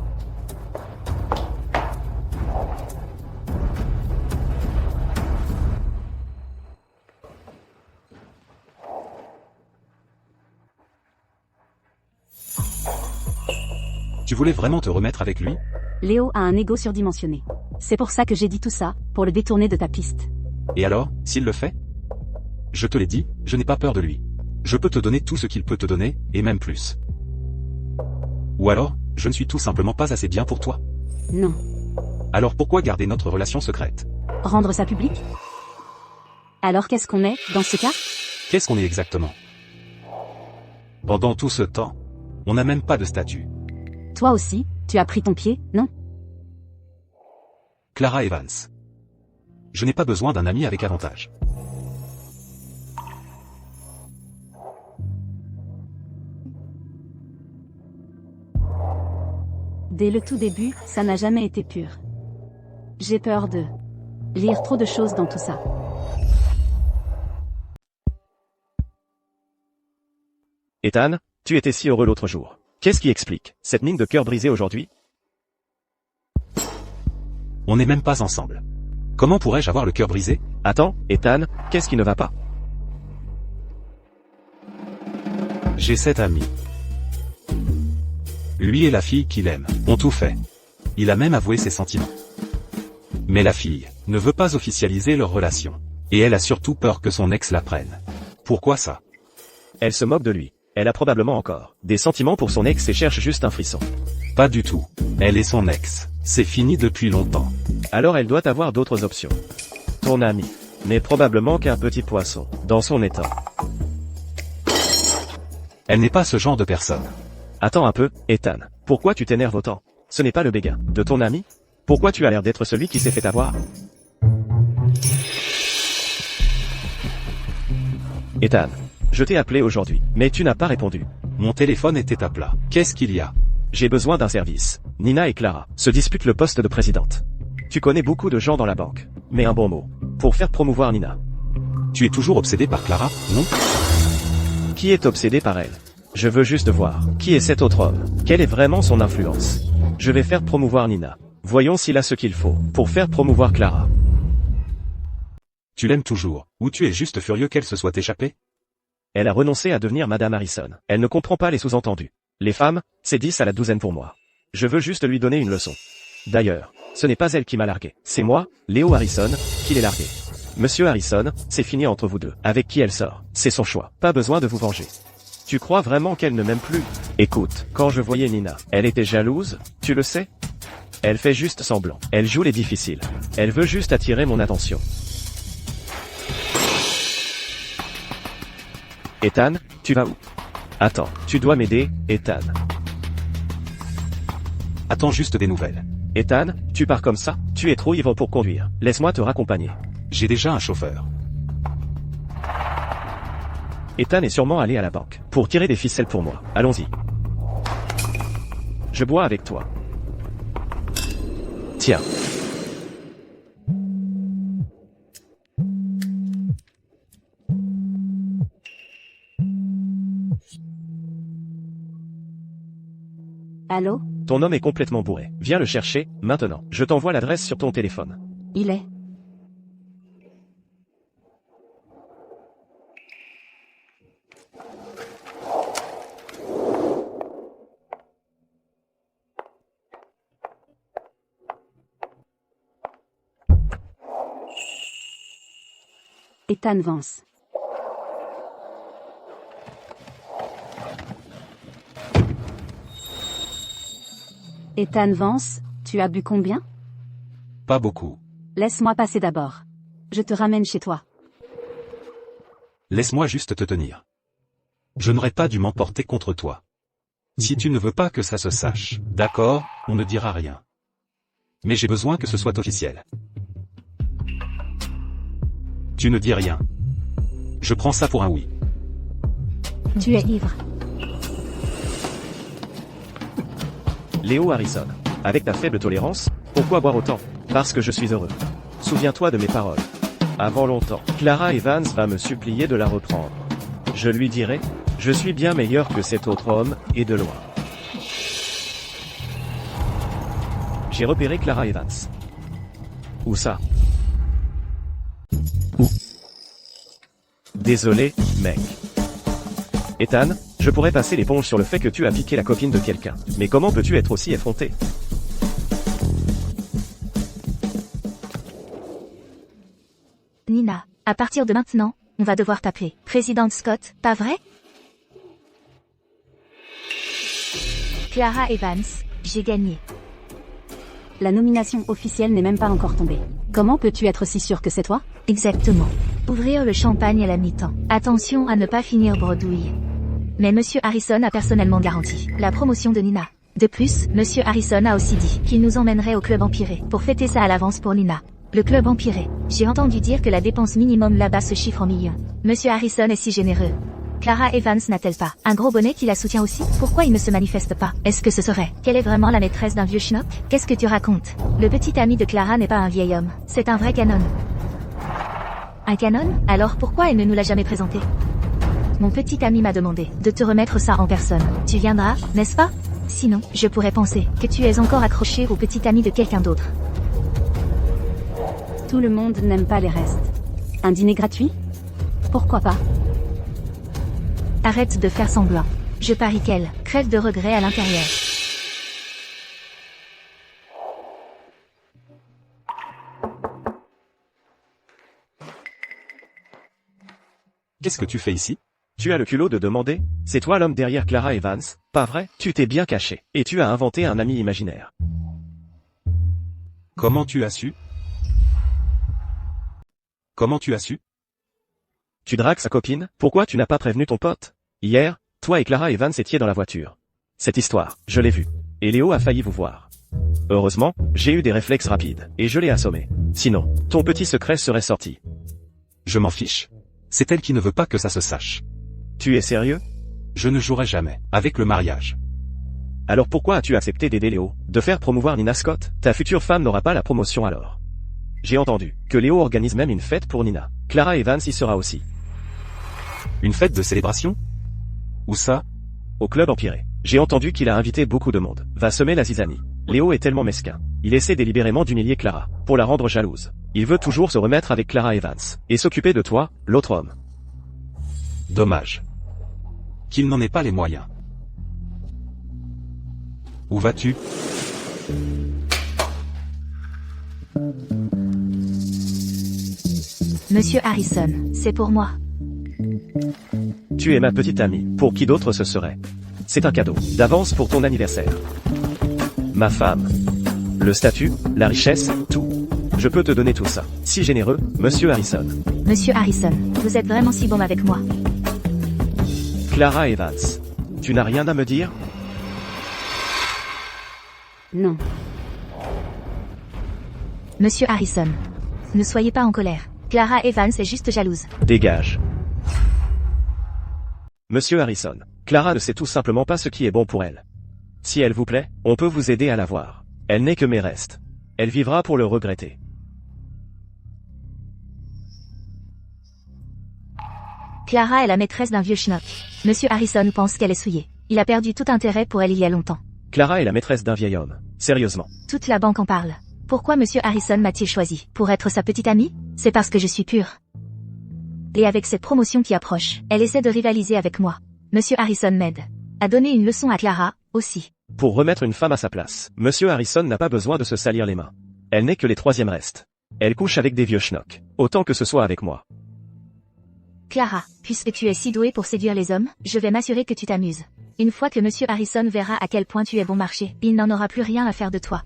Tu voulais vraiment te remettre avec lui? Léo a un ego surdimensionné. C'est pour ça que j'ai dit tout ça, pour le détourner de ta piste. Et alors, s'il le fait? Je te l'ai dit, je n'ai pas peur de lui. Je peux te donner tout ce qu'il peut te donner, et même plus. Ou alors, je ne suis tout simplement pas assez bien pour toi. Non. Alors pourquoi garder notre relation secrète? Rendre ça public? Alors qu'est-ce qu'on est, dans ce cas? Qu'est-ce qu'on est exactement? Pendant tout ce temps, on n'a même pas de statut. Toi aussi, tu as pris ton pied, non? Clara Evans. Je n'ai pas besoin d'un ami avec avantage. Dès le tout début, ça n'a jamais été pur. J'ai peur de lire trop de choses dans tout ça. Ethan, tu étais si heureux l'autre jour. Qu'est-ce qui explique cette mine de cœur brisée aujourd'hui? On n'est même pas ensemble. Comment pourrais-je avoir le cœur brisé? Attends, Ethan, qu'est-ce qui ne va pas? J'ai cet ami. Lui et la fille qu'il aime ont tout fait. Il a même avoué ses sentiments. Mais la fille ne veut pas officialiser leur relation. Et elle a surtout peur que son ex la prenne. Pourquoi ça? Elle se moque de lui. Elle a probablement encore des sentiments pour son ex et cherche juste un frisson. Pas du tout. Elle est son ex. C'est fini depuis longtemps. Alors elle doit avoir d'autres options. Ton ami. Mais probablement qu'un petit poisson, dans son état. Elle n'est pas ce genre de personne. Attends un peu, Ethan. Pourquoi tu t'énerves autant? Ce n'est pas le béguin de ton ami? Pourquoi tu as l'air d'être celui qui s'est fait avoir? Ethan, je t'ai appelé aujourd'hui, mais tu n'as pas répondu. Mon téléphone était à plat. Qu'est-ce qu'il y a? J'ai besoin d'un service. Nina et Clara se disputent le poste de présidente. Tu connais beaucoup de gens dans la banque, mais un bon mot pour faire promouvoir Nina. Tu es toujours obsédé par Clara, non? Qui est obsédé par elle? Je veux juste voir qui est cet autre homme. Quelle est vraiment son influence? Je vais faire promouvoir Nina. Voyons s'il a ce qu'il faut pour faire promouvoir Clara. Tu l'aimes toujours, ou tu es juste furieux qu'elle se soit échappée? Elle a renoncé à devenir Madame Harrison. Elle ne comprend pas les sous-entendus. Les femmes, c'est 10 à la douzaine pour moi. Je veux juste lui donner une leçon. D'ailleurs, ce n'est pas elle qui m'a largué. C'est moi, Léo Harrison, qui l'ai largué. Monsieur Harrison, c'est fini entre vous deux. Avec qui elle sort, c'est son choix. Pas besoin de vous venger. Tu crois vraiment qu'elle ne m'aime plus? Écoute, quand je voyais Nina, elle était jalouse, tu le sais? Elle fait juste semblant. Elle joue les difficiles. Elle veut juste attirer mon attention. Ethan, tu vas où? Attends, tu dois m'aider, Ethan. Attends juste des nouvelles. Ethan, tu pars comme ça? Tu es trop ivre pour conduire. Laisse-moi te raccompagner. J'ai déjà un chauffeur. Ethan est sûrement allé à la banque pour tirer des ficelles pour moi. Allons-y. Je bois avec toi. Tiens. Allô? Ton homme est complètement bourré. Viens le chercher, maintenant. Je t'envoie l'adresse sur ton téléphone. Il est. Ethan Vance. Ethan Vance, tu as bu combien? Pas beaucoup. Laisse-moi passer d'abord. Je te ramène chez toi. Laisse-moi juste te tenir. Je n'aurais pas dû m'emporter contre toi. Si tu ne veux pas que ça se sache, d'accord, on ne dira rien. Mais j'ai besoin que ce soit officiel. Tu ne dis rien. Je prends ça pour un oui. Tu es ivre. Léo Harrison. Avec ta faible tolérance, pourquoi boire autant? Parce que je suis heureux. Souviens-toi de mes paroles. Avant longtemps, Clara Evans va me supplier de la reprendre. Je lui dirai, je suis bien meilleur que cet autre homme, et de loin. J'ai repéré Clara Evans. Où ça? Où? Désolé, mec. Ethan, je pourrais passer l'éponge sur le fait que tu as piqué la copine de quelqu'un. Mais comment peux-tu être aussi effronté? Nina, à partir de maintenant, on va devoir t'appeler Présidente Scott, pas vrai? Clara Evans, j'ai gagné. La nomination officielle n'est même pas encore tombée. Comment peux-tu être si sûr que c'est toi? Exactement. Ouvrir le champagne à la mi-temps. Attention à ne pas finir bredouille. Mais Monsieur Harrison a personnellement garanti la promotion de Nina. De plus, Monsieur Harrison a aussi dit qu'il nous emmènerait au club empiré pour fêter ça à l'avance pour Nina. Le club empiré. J'ai entendu dire que la dépense minimum là-bas se chiffre en millions. Monsieur Harrison est si généreux. Clara Evans n'a-t-elle pas un gros bonnet qui la soutient aussi? Pourquoi il ne se manifeste pas? Est-ce que ce serait qu'elle est vraiment la maîtresse d'un vieux schnock? Qu'est-ce que tu racontes? Le petit ami de Clara n'est pas un vieil homme. C'est un vrai canon. Un canon? Alors pourquoi elle ne nous l'a jamais présenté? Mon petit ami m'a demandé de te remettre ça en personne. Tu viendras, n'est-ce pas? Sinon, je pourrais penser que tu es encore accroché au petit ami de quelqu'un d'autre. Tout le monde n'aime pas les restes. Un dîner gratuit? Pourquoi pas? Arrête de faire semblant. Je parie qu'elle crève de regret à l'intérieur. Qu'est-ce que tu fais ici? Tu as le culot de demander? C'est toi l'homme derrière Clara Evans, pas vrai? Tu t'es bien caché, et tu as inventé un ami imaginaire. Comment tu as su? Comment tu as su? Tu dragues sa copine? Pourquoi tu n'as pas prévenu ton pote? Hier, toi et Clara Evans étiez dans la voiture. Cette histoire, je l'ai vue. Et Léo a failli vous voir. Heureusement, j'ai eu des réflexes rapides, et je l'ai assommé. Sinon, ton petit secret serait sorti. Je m'en fiche. C'est elle qui ne veut pas que ça se sache. Tu es sérieux? Je ne jouerai jamais, avec le mariage. Alors pourquoi as-tu accepté d'aider Léo, de faire promouvoir Nina Scott? Ta future femme n'aura pas la promotion alors. J'ai entendu que Léo organise même une fête pour Nina. Clara Evans y sera aussi. Une fête de célébration? Où ça? Au club Empiré. J'ai entendu qu'il a invité beaucoup de monde. Va semer la zizanie. Léo est tellement mesquin. Il essaie délibérément d'humilier Clara, pour la rendre jalouse. Il veut toujours se remettre avec Clara Evans, et s'occuper de toi, l'autre homme. Dommage. Qu'il n'en ait pas les moyens. Où vas-tu? Monsieur Harrison, c'est pour moi. Tu es ma petite amie, pour qui d'autre ce serait? C'est un cadeau, d'avance pour ton anniversaire. Ma femme. Le statut, la richesse, tout. Je peux te donner tout ça. Si généreux, Monsieur Harrison. Monsieur Harrison, vous êtes vraiment si bon avec moi. Clara Evans. Tu n'as rien à me dire? Non. Monsieur Harrison. Ne soyez pas en colère. Clara Evans est juste jalouse. Dégage. Monsieur Harrison. Clara ne sait tout simplement pas ce qui est bon pour elle. Si elle vous plaît, on peut vous aider à la voir. Elle n'est que mes restes. Elle vivra pour le regretter. Clara est la maîtresse d'un vieux schnock. Monsieur Harrison pense qu'elle est souillée. Il a perdu tout intérêt pour elle il y a longtemps. Clara est la maîtresse d'un vieil homme. Sérieusement. Toute la banque en parle. Pourquoi Monsieur Harrison m'a-t-il choisi? Pour être sa petite amie? C'est parce que je suis pure. Et avec cette promotion qui approche, elle essaie de rivaliser avec moi. Monsieur Harrison m'aide à donner une leçon à Clara, aussi. Pour remettre une femme à sa place, Monsieur Harrison n'a pas besoin de se salir les mains. Elle n'est que les troisièmes restes. Elle couche avec des vieux schnocks. Autant que ce soit avec moi. Clara, puisque tu es si douée pour séduire les hommes, je vais m'assurer que tu t'amuses. Une fois que Monsieur Harrison verra à quel point tu es bon marché, il n'en aura plus rien à faire de toi.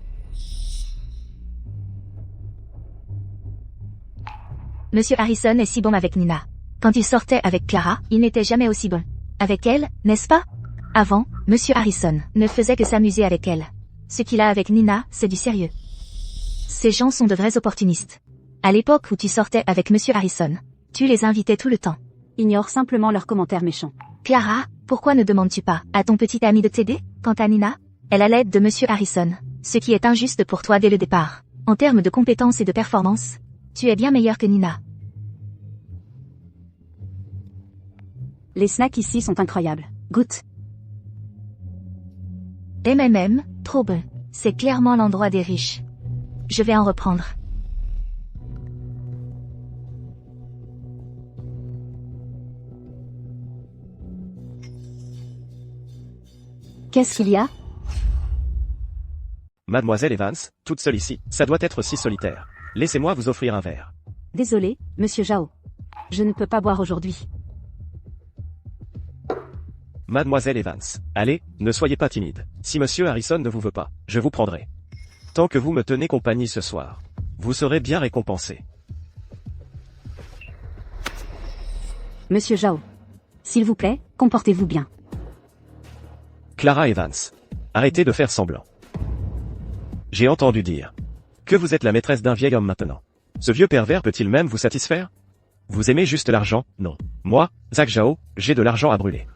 Monsieur Harrison est si bon avec Nina. Quand il sortait avec Clara, il n'était jamais aussi bon. Avec elle, n'est-ce pas? Avant, Monsieur Harrison ne faisait que s'amuser avec elle. Ce qu'il a avec Nina, c'est du sérieux. Ces gens sont de vrais opportunistes. À l'époque où tu sortais avec Monsieur Harrison, tu les invitais tout le temps. Ignore simplement leurs commentaires méchants. Clara, pourquoi ne demandes-tu pas à ton petit ami de t'aider? Quant à Nina, elle a l'aide de Monsieur Harrison, ce qui est injuste pour toi dès le départ. En termes de compétences et de performance, tu es bien meilleur que Nina. Les snacks ici sont incroyables. Goûte. Trop bon. C'est clairement l'endroit des riches. Je vais en reprendre. Qu'est-ce qu'il y a? Mademoiselle Evans, toute seule ici, ça doit être si solitaire. Laissez-moi vous offrir un verre. Désolé, Monsieur Zhao. Je ne peux pas boire aujourd'hui. Mademoiselle Evans, allez, ne soyez pas timide. Si Monsieur Harrison ne vous veut pas, je vous prendrai. Tant que vous me tenez compagnie ce soir, vous serez bien récompensé. Monsieur Zhao. S'il vous plaît, comportez-vous bien. Clara Evans. Arrêtez de faire semblant. J'ai entendu dire que vous êtes la maîtresse d'un vieil homme maintenant. Ce vieux pervers peut-il même vous satisfaire? Vous aimez juste l'argent? Non. Moi, Zhao Zhao, j'ai de l'argent à brûler.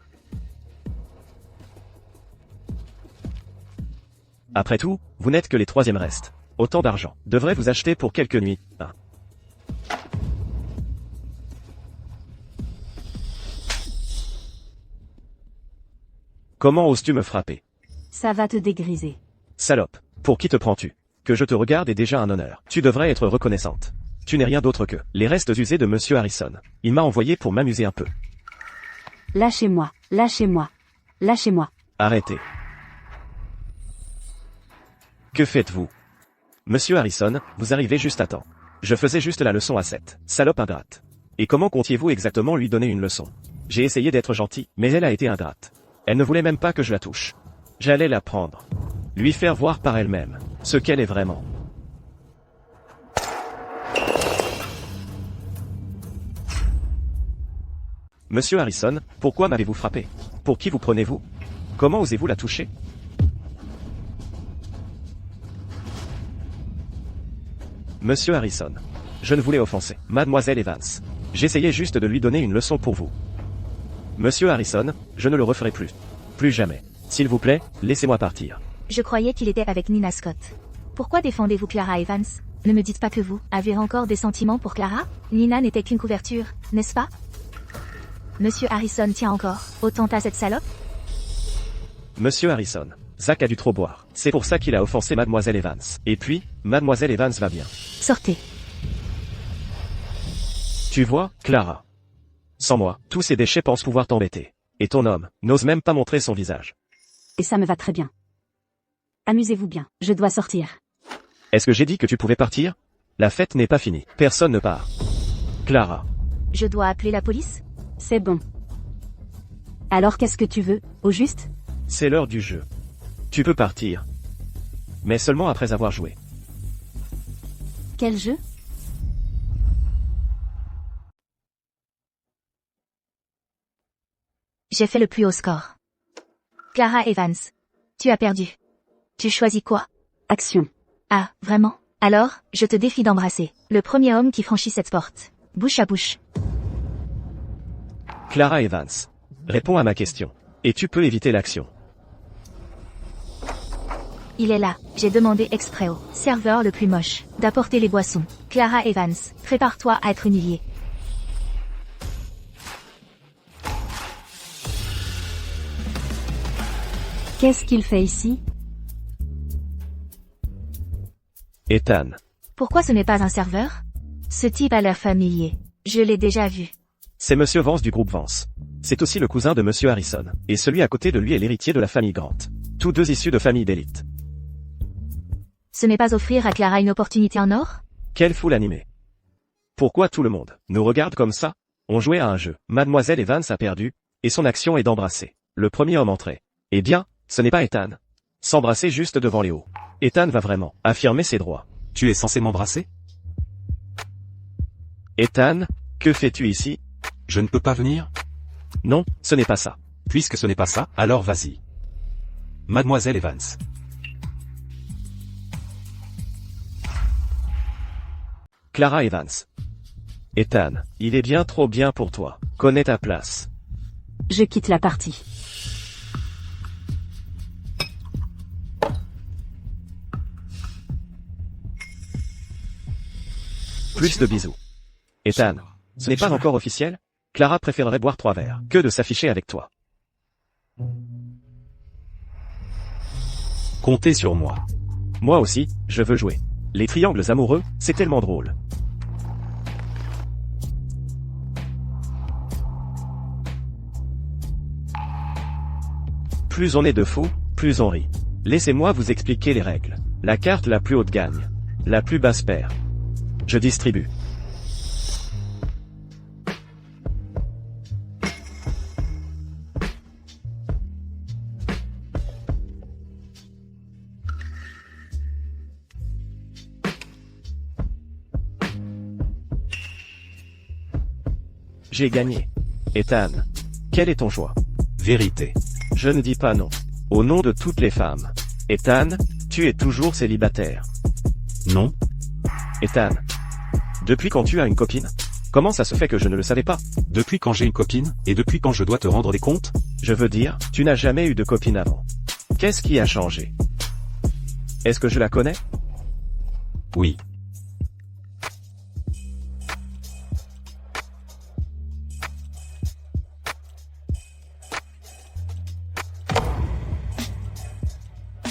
Après tout, vous n'êtes que les troisièmes restes. Autant d'argent devrait vous acheter pour quelques nuits. Hein. Comment oses-tu me frapper? Ça va te dégriser. Salope, pour qui te prends-tu? Que je te regarde est déjà un honneur. Tu devrais être reconnaissante. Tu n'es rien d'autre que les restes usés de Monsieur Harrison. Il m'a envoyé pour m'amuser un peu. Lâchez-moi, lâchez-moi, lâchez-moi. Arrêtez. Que faites-vous? Monsieur Harrison, vous arrivez juste à temps. Je faisais juste la leçon à cette salope ingrate. Et comment comptiez-vous exactement lui donner une leçon? J'ai essayé d'être gentil, mais elle a été ingrate. Elle ne voulait même pas que je la touche. J'allais la prendre. Lui faire voir par elle-même ce qu'elle est vraiment. Monsieur Harrison, pourquoi m'avez-vous frappé? Pour qui vous prenez-vous? Comment osez-vous la toucher? Monsieur Harrison. Je ne voulais offenser Mademoiselle Evans. J'essayais juste de lui donner une leçon pour vous. Monsieur Harrison, je ne le referai plus. Plus jamais. S'il vous plaît, laissez-moi partir. Je croyais qu'il était avec Nina Scott. Pourquoi défendez-vous Clara Evans? Ne me dites pas que vous avez encore des sentiments pour Clara? Nina n'était qu'une couverture, n'est-ce pas? Monsieur Harrison tient encore autant à cette salope? Monsieur Harrison, Zach a dû trop boire. C'est pour ça qu'il a offensé Mademoiselle Evans. Et puis, Mademoiselle Evans va bien. Sortez. Tu vois, Clara. Sans moi, tous ces déchets pensent pouvoir t'embêter. Et ton homme n'ose même pas montrer son visage. Et ça me va très bien. Amusez-vous bien, je dois sortir. Est-ce que j'ai dit que tu pouvais partir? La fête n'est pas finie. Personne ne part. Clara. Je dois appeler la police? C'est bon. Alors qu'est-ce que tu veux, au juste? C'est l'heure du jeu. Tu peux partir. Mais seulement après avoir joué. Quel jeu? J'ai fait le plus haut score. Clara Evans. Tu as perdu. Tu choisis quoi? Action. Ah, vraiment? Alors, je te défie d'embrasser le premier homme qui franchit cette porte. Bouche à bouche. Clara Evans. Réponds à ma question. Et tu peux éviter l'action. Il est là. J'ai demandé exprès au serveur le plus moche d'apporter les boissons. Clara Evans, prépare-toi à être humiliée. Qu'est-ce qu'il fait ici? Ethan. Pourquoi ce n'est pas un serveur? Ce type a l'air familier. Je l'ai déjà vu. C'est Monsieur Vance du groupe Vance. C'est aussi le cousin de Monsieur Harrison. Et celui à côté de lui est l'héritier de la famille Grant. Tous deux issus de familles d'élite. Ce n'est pas offrir à Clara une opportunité en or? Quelle foule animée. Pourquoi tout le monde nous regarde comme ça? On jouait à un jeu. Mademoiselle Evans a perdu, et son action est d'embrasser le premier homme entré. Eh bien, ce n'est pas Ethan. S'embrasser juste devant Léo. Ethan va vraiment affirmer ses droits. Tu es censé m'embrasser? Ethan, que fais-tu ici? Je ne peux pas venir? Non, ce n'est pas ça. Puisque ce n'est pas ça, alors vas-y. Mademoiselle Evans. Clara Evans. Ethan, il est bien trop bien pour toi. Connais ta place. Je quitte la partie. Plus de bisous. Ethan, ce n'est pas encore officiel? Clara préférerait boire 3 verres que de s'afficher avec toi. Comptez sur moi. Moi aussi, je veux jouer. Les triangles amoureux, c'est tellement drôle. Plus on est de fous, plus on rit. Laissez-moi vous expliquer les règles. La carte la plus haute gagne. La plus basse perd. Je distribue. J'ai gagné. Ethan, quel est ton choix? Vérité. Je ne dis pas non. Au nom de toutes les femmes. Ethan, tu es toujours célibataire. Non. Ethan, depuis quand tu as une copine? Comment ça se fait que je ne le savais pas? Depuis quand j'ai une copine, et depuis quand je dois te rendre des comptes? Je veux dire, tu n'as jamais eu de copine avant. Qu'est-ce qui a changé? Est-ce que je la connais? Oui.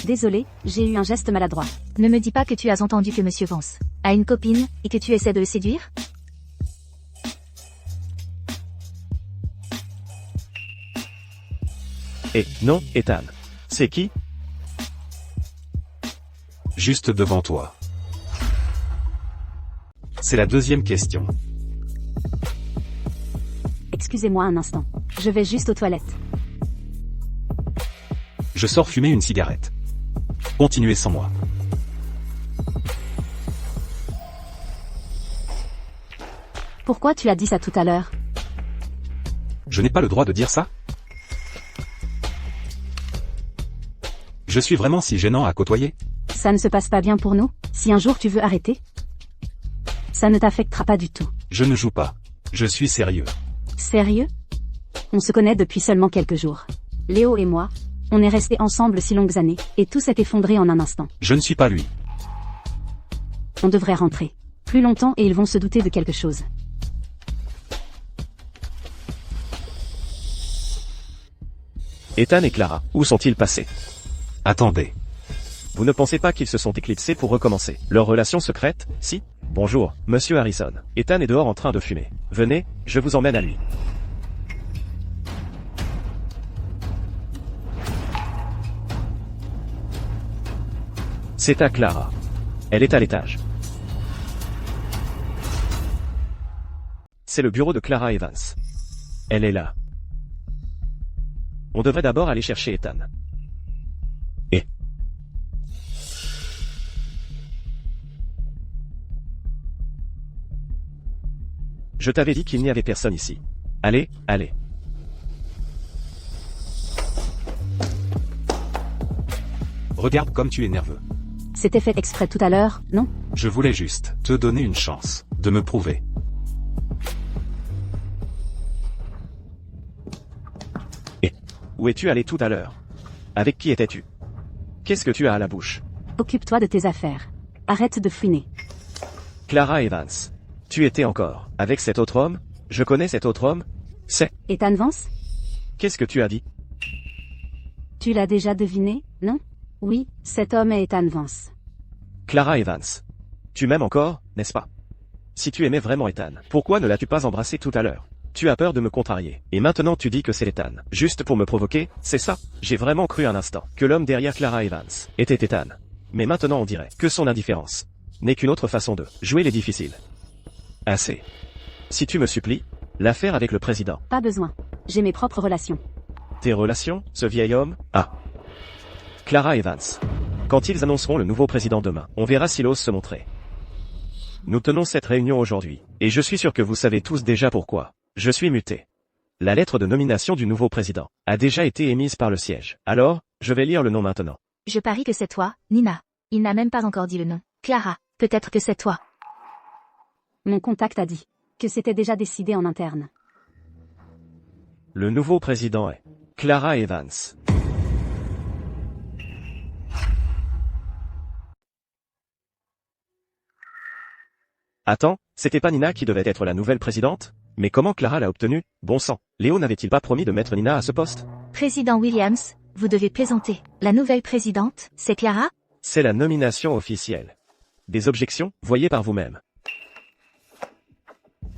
Désolé, j'ai eu un geste maladroit. Ne me dis pas que tu as entendu que Monsieur Vance a une copine, et que tu essaies de le séduire? Eh, non, Ethan. C'est qui? Juste devant toi. C'est la deuxième question. Excusez-moi un instant. Je vais juste aux toilettes. Je sors fumer une cigarette. Continuez sans moi. Pourquoi tu as dit ça tout à l'heure? Je n'ai pas le droit de dire ça? Je suis vraiment si gênant à côtoyer? Ça ne se passe pas bien pour nous, si un jour tu veux arrêter? Ça ne t'affectera pas du tout. Je ne joue pas. Je suis sérieux. Sérieux? On se connaît depuis seulement quelques jours. Léo et moi, on est restés ensemble si longues années, et tout s'est effondré en un instant. Je ne suis pas lui. On devrait rentrer. Plus longtemps et ils vont se douter de quelque chose. Ethan et Clara, où sont-ils passés? Attendez. Vous ne pensez pas qu'ils se sont éclipsés pour recommencer leur relation secrète, si? Bonjour, monsieur Harrison. Ethan est dehors en train de fumer. Venez, je vous emmène à lui. C'est à Clara. Elle est à l'étage. C'est le bureau de Clara Evans. Elle est là. On devrait d'abord aller chercher Ethan. Et... Je t'avais dit qu'il n'y avait personne ici. Allez, allez. Regarde comme tu es nerveux. C'était fait exprès tout à l'heure, non? Je voulais juste te donner une chance de me prouver. Où es-tu allé tout à l'heure? Avec qui étais-tu? Qu'est-ce que tu as à la bouche? Occupe-toi de tes affaires. Arrête de fouiner. Clara Evans. Tu étais encore avec cet autre homme? Je connais cet autre homme? C'est... Ethan Vance? Qu'est-ce que tu as dit? Tu l'as déjà deviné, non? Oui, cet homme est Ethan Vance. Clara Evans. Tu m'aimes encore, n'est-ce pas? Si tu aimais vraiment Ethan, pourquoi ne l'as-tu pas embrassé tout à l'heure? Tu as peur de me contrarier. Et maintenant tu dis que c'est Ethan. Juste pour me provoquer, c'est ça? J'ai vraiment cru un instant que l'homme derrière Clara Evans était Ethan. Mais maintenant on dirait que son indifférence n'est qu'une autre façon de jouer les difficiles. Assez. Si tu me supplies, l'affaire avec le président. Pas besoin. J'ai mes propres relations. Tes relations, ce vieil homme? Ah. Clara Evans. Quand ils annonceront le nouveau président demain, on verra s'il ose se montrer. Nous tenons cette réunion aujourd'hui, et je suis sûr que vous savez tous déjà pourquoi. Je suis muté. La lettre de nomination du nouveau président a déjà été émise par le siège. Alors, je vais lire le nom maintenant. Je parie que c'est toi, Nina. Il n'a même pas encore dit le nom. Clara, peut-être que c'est toi. Mon contact a dit que c'était déjà décidé en interne. Le nouveau président est Clara Evans. Attends, c'était pas Nina qui devait être la nouvelle présidente? Mais comment Clara l'a obtenue? Bon sang, Léo n'avait-il pas promis de mettre Nina à ce poste? Président Williams, vous devez plaisanter. La nouvelle présidente, c'est Clara? C'est la nomination officielle. Des objections? Voyez par vous-même.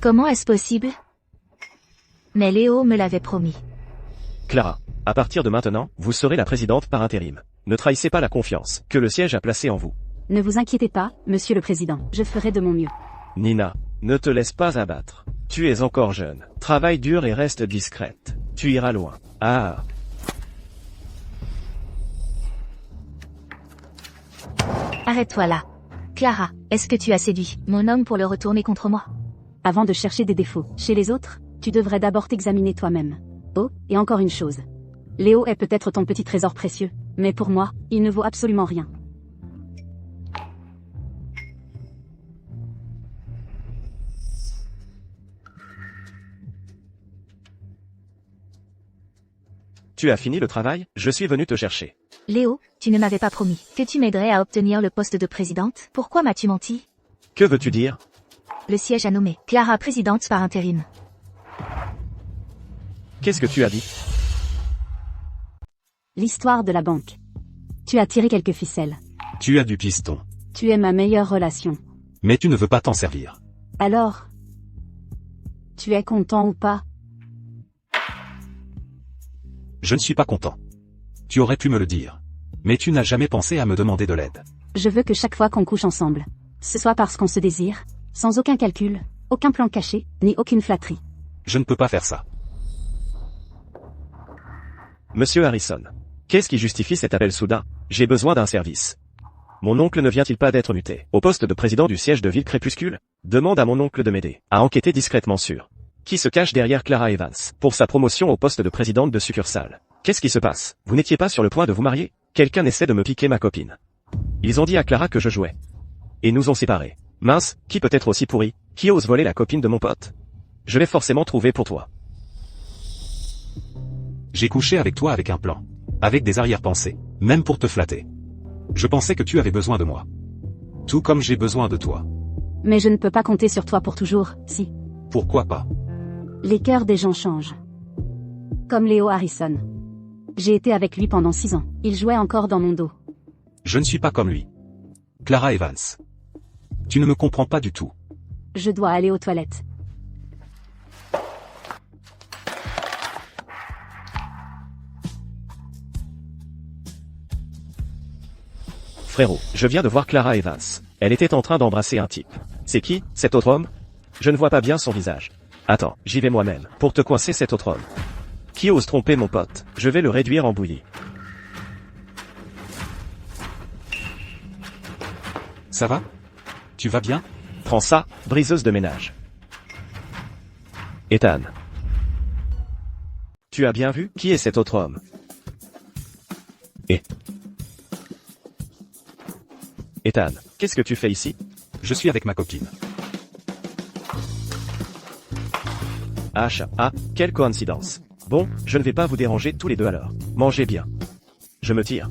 Comment est-ce possible? Mais Léo me l'avait promis. Clara, à partir de maintenant, vous serez la présidente par intérim. Ne trahissez pas la confiance que le siège a placée en vous. Ne vous inquiétez pas, monsieur le président. Je ferai de mon mieux. Nina, ne te laisse pas abattre. Tu es encore jeune. Travaille dur et reste discrète. Tu iras loin. Ah. Arrête-toi là. Clara, est-ce que tu as séduit mon homme pour le retourner contre moi? Avant de chercher des défauts chez les autres, tu devrais d'abord t'examiner toi-même. Oh, et encore une chose. Léo est peut-être ton petit trésor précieux, mais pour moi, il ne vaut absolument rien. Tu as fini le travail? Je suis venu te chercher. Léo, tu ne m'avais pas promis que tu m'aiderais à obtenir le poste de présidente. Pourquoi m'as-tu menti? Que veux-tu dire? Le siège a nommé Clara présidente par intérim. Qu'est-ce que tu as dit? L'histoire de la banque. Tu as tiré quelques ficelles. Tu as du piston. Tu es ma meilleure relation. Mais tu ne veux pas t'en servir. Alors, tu es content ou pas? Je ne suis pas content. Tu aurais pu me le dire. Mais tu n'as jamais pensé à me demander de l'aide. Je veux que chaque fois qu'on couche ensemble, ce soit parce qu'on se désire, sans aucun calcul, aucun plan caché, ni aucune flatterie. Je ne peux pas faire ça. Monsieur Harrison. Qu'est-ce qui justifie cet appel soudain? J'ai besoin d'un service. Mon oncle ne vient-il pas d'être muté au poste de président du siège de Ville Crépuscule? Demande à mon oncle de m'aider à enquêter discrètement sur qui se cache derrière Clara Evans pour sa promotion au poste de présidente de succursale. Qu'est-ce qui se passe? Vous n'étiez pas sur le point de vous marier? Quelqu'un essaie de me piquer ma copine. Ils ont dit à Clara que je jouais. Et nous ont séparés. Mince, qui peut être aussi pourri? Qui ose voler la copine de mon pote? Je l'ai forcément trouvé pour toi. J'ai couché avec toi avec un plan. Avec des arrière-pensées, même pour te flatter. Je pensais que tu avais besoin de moi. Tout comme j'ai besoin de toi. Mais je ne peux pas compter sur toi pour toujours, si. Pourquoi pas? Les cœurs des gens changent. Comme Léo Harrison. J'ai été avec lui pendant 6 ans. Il jouait encore dans mon dos. Je ne suis pas comme lui. Clara Evans. Tu ne me comprends pas du tout. Je dois aller aux toilettes. Frérot, je viens de voir Clara Evans. Elle était en train d'embrasser un type. C'est qui, cet autre homme? Je ne vois pas bien son visage. Attends, j'y vais moi-même, pour te coincer cet autre homme. Qui ose tromper mon pote? Je vais le réduire en bouillie. Ça va? Tu vas bien? Prends ça, briseuse de ménage. Ethan. Tu as bien vu, qui est cet autre homme? Ethan, qu'est-ce que tu fais ici? Je suis avec ma copine. Quelle coïncidence. Bon, je ne vais pas vous déranger tous les deux alors. Mangez bien. Je me tire.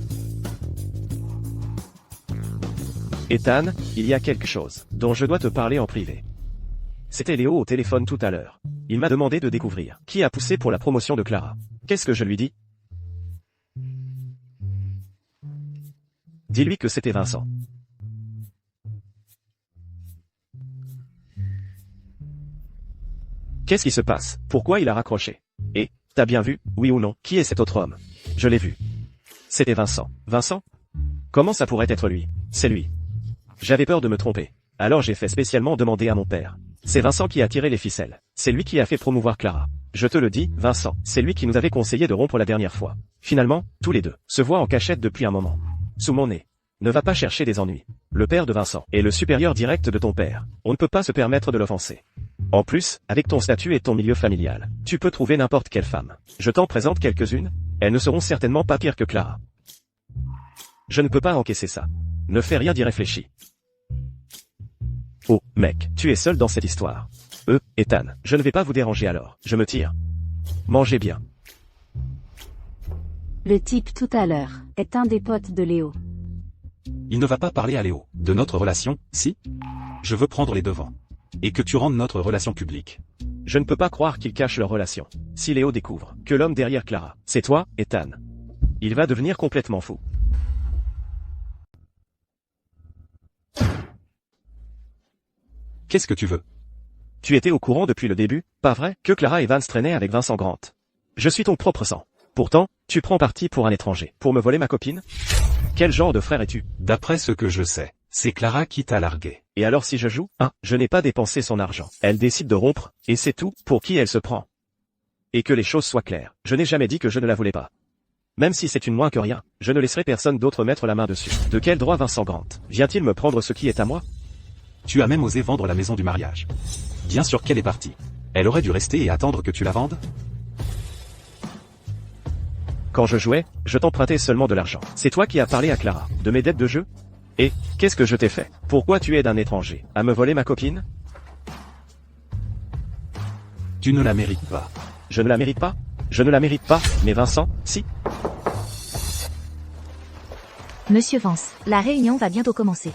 Ethan, il y a quelque chose dont je dois te parler en privé. C'était Léo au téléphone tout à l'heure. Il m'a demandé de découvrir qui a poussé pour la promotion de Clara. Qu'est-ce que je lui dis? Dis-lui que c'était Vincent. Qu'est-ce qui se passe? Pourquoi il a raccroché? Et, t'as bien vu, oui ou non, qui est cet autre homme? Je l'ai vu. C'était Vincent. Vincent? Comment ça pourrait être lui? C'est lui. J'avais peur de me tromper. Alors j'ai fait spécialement demander à mon père. C'est Vincent qui a tiré les ficelles. C'est lui qui a fait promouvoir Clara. Je te le dis, Vincent, c'est lui qui nous avait conseillé de rompre la dernière fois. Finalement, tous les deux se voient en cachette depuis un moment. Sous mon nez. Ne va pas chercher des ennuis. Le père de Vincent est le supérieur direct de ton père. On ne peut pas se permettre de l'offenser. En plus, avec ton statut et ton milieu familial, tu peux trouver n'importe quelle femme. Je t'en présente quelques-unes. Elles ne seront certainement pas pires que Clara. Je ne peux pas encaisser ça. Ne fais rien d'y réfléchi. Oh, mec, tu es seul dans cette histoire. Ethan, je ne vais pas vous déranger alors. Je me tire. Mangez bien. Le type tout à l'heure est un des potes de Léo. Il ne va pas parler à Léo de notre relation, si? Je veux prendre les devants. Et que tu rendes notre relation publique. Je ne peux pas croire qu'ils cachent leur relation. Si Léo découvre que l'homme derrière Clara, c'est toi, Ethan, il va devenir complètement fou. Qu'est-ce que tu veux? Tu étais au courant depuis le début, pas vrai, que Clara Evans traînait avec Vincent Grant? Je suis ton propre sang. Pourtant, tu prends parti pour un étranger, pour me voler ma copine? Quel genre de frère es-tu? D'après ce que je sais, c'est Clara qui t'a largué. Et alors si je joue? Je n'ai pas dépensé son argent. Elle décide de rompre, et c'est tout, pour qui elle se prend. Et que les choses soient claires, je n'ai jamais dit que je ne la voulais pas. Même si c'est une moins que rien, je ne laisserai personne d'autre mettre la main dessus. De quel droit Vincent Grant vient-il me prendre ce qui est à moi? Tu as même osé vendre la maison du mariage. Bien sûr qu'elle est partie. Elle aurait dû rester et attendre que tu la vendes? Quand je jouais, je t'empruntais seulement de l'argent. C'est toi qui as parlé à Clara de mes dettes de jeu? Et, qu'est-ce que je t'ai fait? Pourquoi tu aides un étranger à me voler ma copine? Tu ne la mérites pas. Je ne la mérite pas? Je ne la mérite pas, mais Vincent, si. Monsieur Vance, la réunion va bientôt commencer.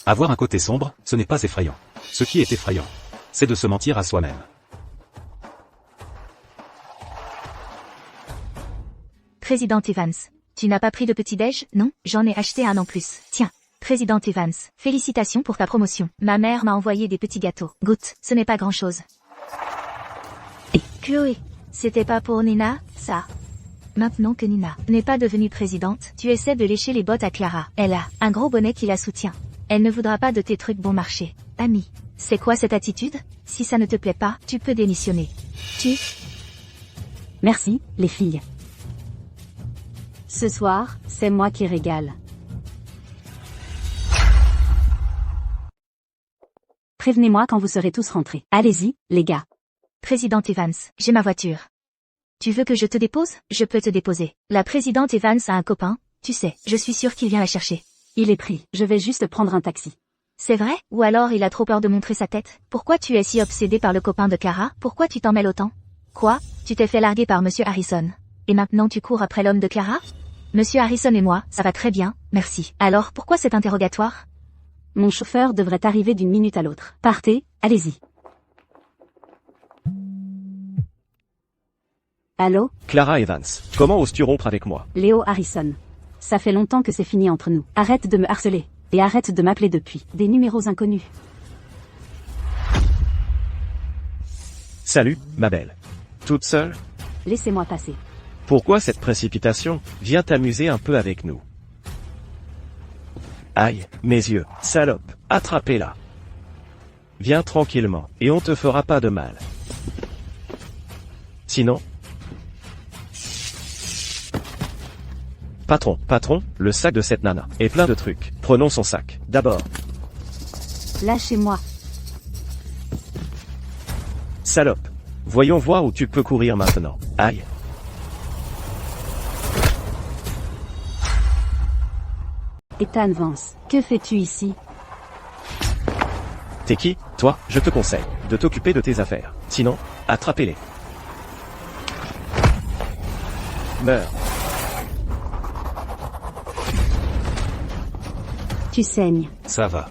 Avoir un côté sombre, ce n'est pas effrayant. Ce qui est effrayant, c'est de se mentir à soi-même. Président Evans, tu n'as pas pris de petit-déj, non? J'en ai acheté un en plus. Tiens, Président Evans, félicitations pour ta promotion. Ma mère m'a envoyé des petits gâteaux. Goûte, ce n'est pas grand-chose. Et Chloé, c'était pas pour Nina, ça? Maintenant que Nina n'est pas devenue présidente, tu essaies de lécher les bottes à Clara. Elle a un gros bonnet qui la soutient. Elle ne voudra pas de tes trucs bon marché. Ami, c'est quoi cette attitude? Si ça ne te plaît pas, tu peux démissionner. Tu... Merci, les filles. Ce soir, c'est moi qui régale. Prévenez-moi quand vous serez tous rentrés. Allez-y, les gars. Présidente Evans, j'ai ma voiture. Tu veux que je te dépose? Je peux te déposer. La présidente Evans a un copain, tu sais, je suis sûre qu'il vient la chercher. Il est pris. Je vais juste prendre un taxi. C'est vrai? Ou alors il a trop peur de montrer sa tête? Pourquoi tu es si obsédé par le copain de Kara? Pourquoi tu t'en mêles autant? Quoi? Tu t'es fait larguer par Monsieur Harrison. Et maintenant tu cours après l'homme de Kara? Monsieur Harrison et moi, ça va très bien, merci. Alors pourquoi cet interrogatoire? Mon chauffeur devrait arriver d'une minute à l'autre. Partez, allez-y. Allô? Clara Evans, comment oses-tu rompre avec moi? Léo Harrison. Ça fait longtemps que c'est fini entre nous. Arrête de me harceler. Et arrête de m'appeler depuis des numéros inconnus. Salut, ma belle. Toute seule? Laissez-moi passer. Pourquoi cette précipitation? Viens t'amuser un peu avec nous. Aïe, mes yeux, salope, attrapez-la. Viens tranquillement, et on te fera pas de mal. Sinon... Patron, le sac de cette nana est plein de trucs. Prenons son sac, d'abord. Lâchez-moi. Salope. Voyons voir où tu peux courir maintenant. Aïe. Ethan Vance, que fais-tu ici? T'es qui? Toi, je te conseille de t'occuper de tes affaires. Sinon, attrapez-les. Meurs. Tu saignes. Ça va.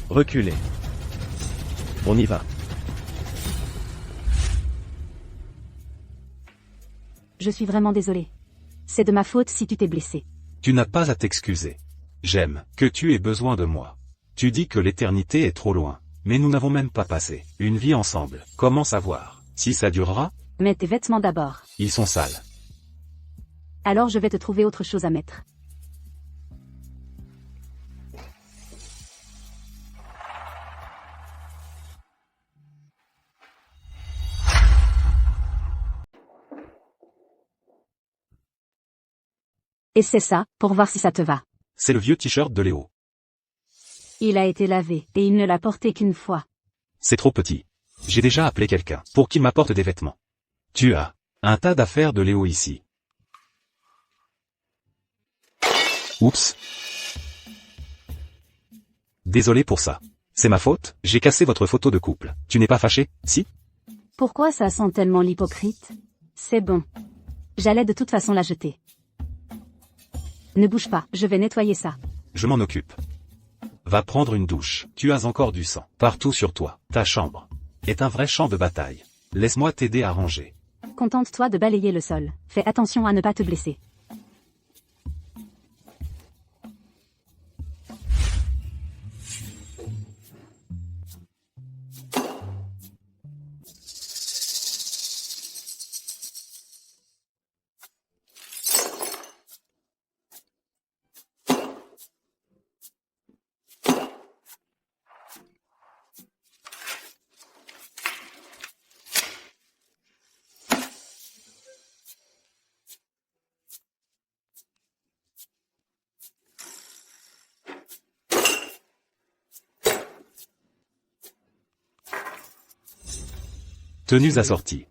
Reculez. On y va. Je suis vraiment désolée. C'est de ma faute si tu t'es blessé. Tu n'as pas à t'excuser. J'aime que tu aies besoin de moi. Tu dis que l'éternité est trop loin, mais nous n'avons même pas passé une vie ensemble. Comment savoir si ça durera? Mets tes vêtements d'abord. Ils sont sales. Alors je vais te trouver autre chose à mettre. Et c'est ça, pour voir si ça te va. C'est le vieux t-shirt de Léo. Il a été lavé, et il ne l'a porté qu'une fois. C'est trop petit. J'ai déjà appelé quelqu'un pour qu'il m'apporte des vêtements. Tu as un tas d'affaires de Léo ici. Oups. Désolé pour ça. C'est ma faute, j'ai cassé votre photo de couple. Tu n'es pas fâché, si? Pourquoi ça sent tellement l'hypocrite? C'est bon. J'allais de toute façon la jeter. Ne bouge pas, je vais nettoyer ça. Je m'en occupe. Va prendre une douche. Tu as encore du sang partout sur toi. Ta chambre est un vrai champ de bataille. Laisse-moi t'aider à ranger. Contente-toi de balayer le sol. Fais attention à ne pas te blesser. Tenues assorties.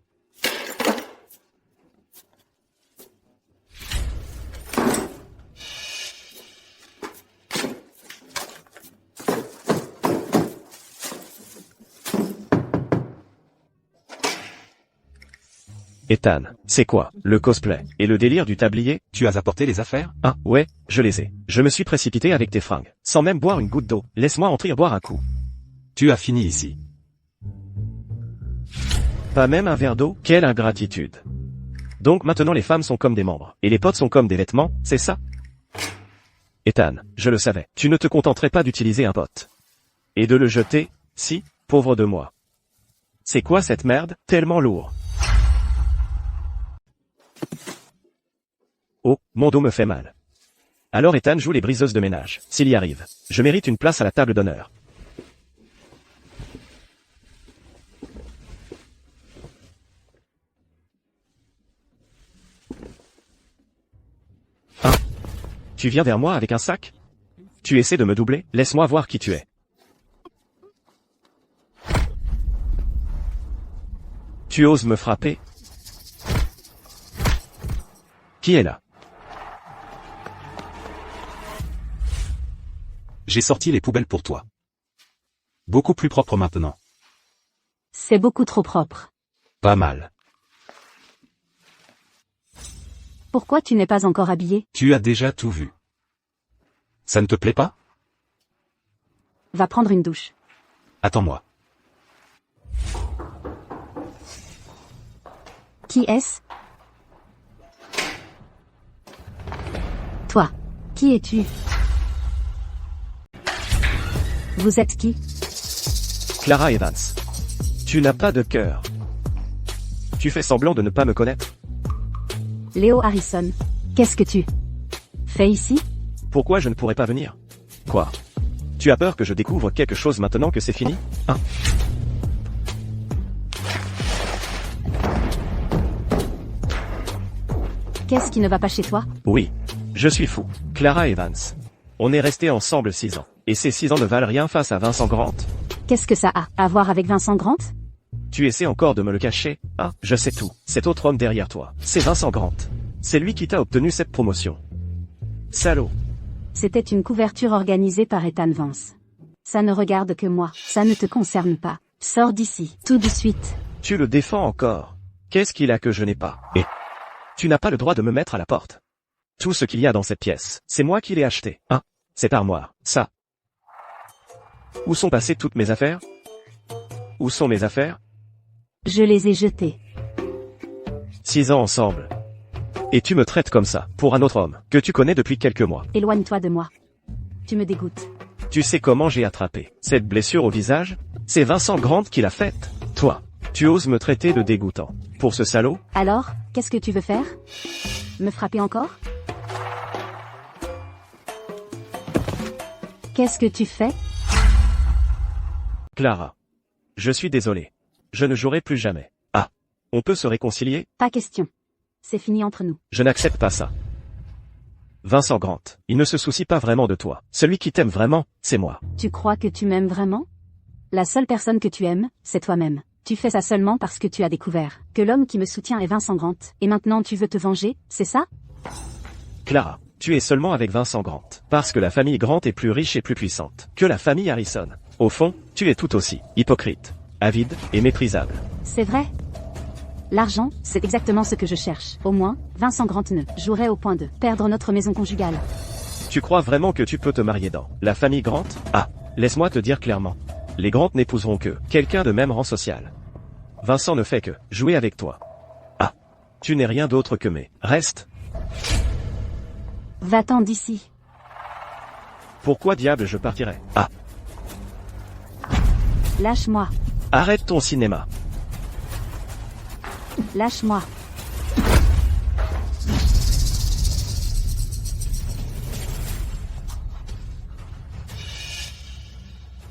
Ethan, c'est quoi, le cosplay et le délire du tablier? Tu as apporté les affaires? Ah, ouais, je les ai. Je me suis précipité avec tes fringues, sans même boire une goutte d'eau. Laisse-moi entrer boire un coup. Tu as fini ici. Pas même un verre d'eau? Quelle ingratitude. Donc maintenant les femmes sont comme des membres, et les potes sont comme des vêtements, c'est ça? Ethan, je le savais, tu ne te contenterais pas d'utiliser un pote. Et de le jeter, si, pauvre de moi. C'est quoi cette merde, tellement lourd? Oh, mon dos me fait mal. Alors Ethan joue les briseuses de ménage, s'il y arrive. Je mérite une place à la table d'honneur. Tu viens vers moi avec un sac? Tu essaies de me doubler? Laisse-moi voir qui tu es. Tu oses me frapper? Qui est là? J'ai sorti les poubelles pour toi. Beaucoup plus propre maintenant. C'est beaucoup trop propre. Pas mal. Pourquoi tu n'es pas encore habillé? Tu as déjà tout vu. Ça ne te plaît pas? Va prendre une douche. Attends-moi. Qui est-ce? Toi. Qui es-tu? Vous êtes qui? Clara Evans. Tu n'as pas de cœur. Tu fais semblant de ne pas me connaître? Léo Harrison. Qu'est-ce que tu fais ici? Pourquoi je ne pourrais pas venir? Quoi? Tu as peur que je découvre quelque chose maintenant que c'est fini? Hein? Qu'est-ce qui ne va pas chez toi? Oui. Je suis fou. Clara Evans. On est restés ensemble 6 ans. Et ces 6 ans ne valent rien face à Vincent Grant. Qu'est-ce que ça a à voir avec Vincent Grant? Tu essaies encore de me le cacher? Ah, je sais tout. Cet autre homme derrière toi, c'est Vincent Grant. C'est lui qui t'a obtenu cette promotion. Salaud. C'était une couverture organisée par Ethan Vance. Ça ne regarde que moi. Ça ne te concerne pas. Sors d'ici, tout de suite. Tu le défends encore. Qu'est-ce qu'il a que je n'ai pas? Et tu n'as pas le droit de me mettre à la porte. Tout ce qu'il y a dans cette pièce, c'est moi qui l'ai acheté. Hein? Cette armoire, ça. Où sont passées toutes mes affaires? Où sont mes affaires? Je les ai jetés. 6 ans ensemble. Et tu me traites comme ça, pour un autre homme, que tu connais depuis quelques mois. Éloigne-toi de moi. Tu me dégoûtes. Tu sais comment j'ai attrapé cette blessure au visage? C'est Vincent Grant qui l'a faite. Toi, tu oses me traiter de dégoûtant. Pour ce salaud? Alors, qu'est-ce que tu veux faire? Me frapper encore? Qu'est-ce que tu fais? Clara. Je suis désolé. Je ne jouerai plus jamais. Ah. On peut se réconcilier? Pas question. C'est fini entre nous. Je n'accepte pas ça. Vincent Grant, il ne se soucie pas vraiment de toi. Celui qui t'aime vraiment, c'est moi. Tu crois que tu m'aimes vraiment? La seule personne que tu aimes, c'est toi-même. Tu fais ça seulement parce que tu as découvert que l'homme qui me soutient est Vincent Grant. Et maintenant tu veux te venger, c'est ça? Clara, tu es seulement avec Vincent Grant. Parce que la famille Grant est plus riche et plus puissante que la famille Harrison. Au fond, tu es tout aussi hypocrite, avide et méprisable. C'est vrai? L'argent, c'est exactement ce que je cherche. Au moins, Vincent Grant ne jouerait au point de perdre notre maison conjugale. Tu crois vraiment que tu peux te marier dans la famille Grant? Ah, laisse-moi te dire clairement. Les Grant n'épouseront que quelqu'un de même rang social. Vincent ne fait que jouer avec toi. Ah, tu n'es rien d'autre que mes restes. Va-t'en d'ici. Pourquoi diable je partirais? Ah, Lâche-moi. arrête ton cinéma. Lâche-moi.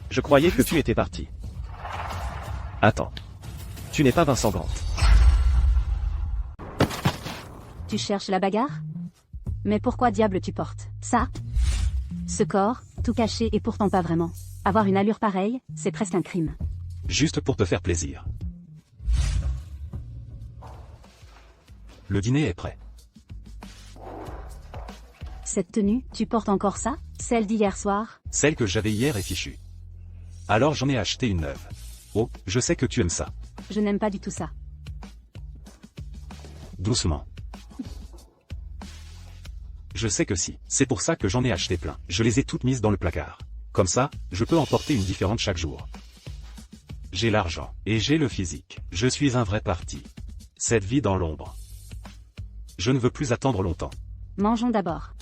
Je croyais que tu étais parti. Attends. Tu n'es pas Vincent Grant. Tu cherches la bagarre? Mais pourquoi diable tu portes ça? Ce corps, tout caché et pourtant pas vraiment. Avoir une allure pareille, c'est presque un crime. Juste pour te faire plaisir. Le dîner est prêt. Cette tenue, tu portes encore ça? Celle d'hier soir? Celle que j'avais hier est fichue. Alors j'en ai acheté une neuve. Oh, je sais que tu aimes ça. Je n'aime pas du tout ça. Doucement. Je sais que si, c'est pour ça que j'en ai acheté plein. Je les ai toutes mises dans le placard. Comme ça, je peux en porter une différente chaque jour. J'ai l'argent, et j'ai le physique. Je suis un vrai parti. Cette vie dans l'ombre. Je ne veux plus attendre longtemps. Mangeons d'abord.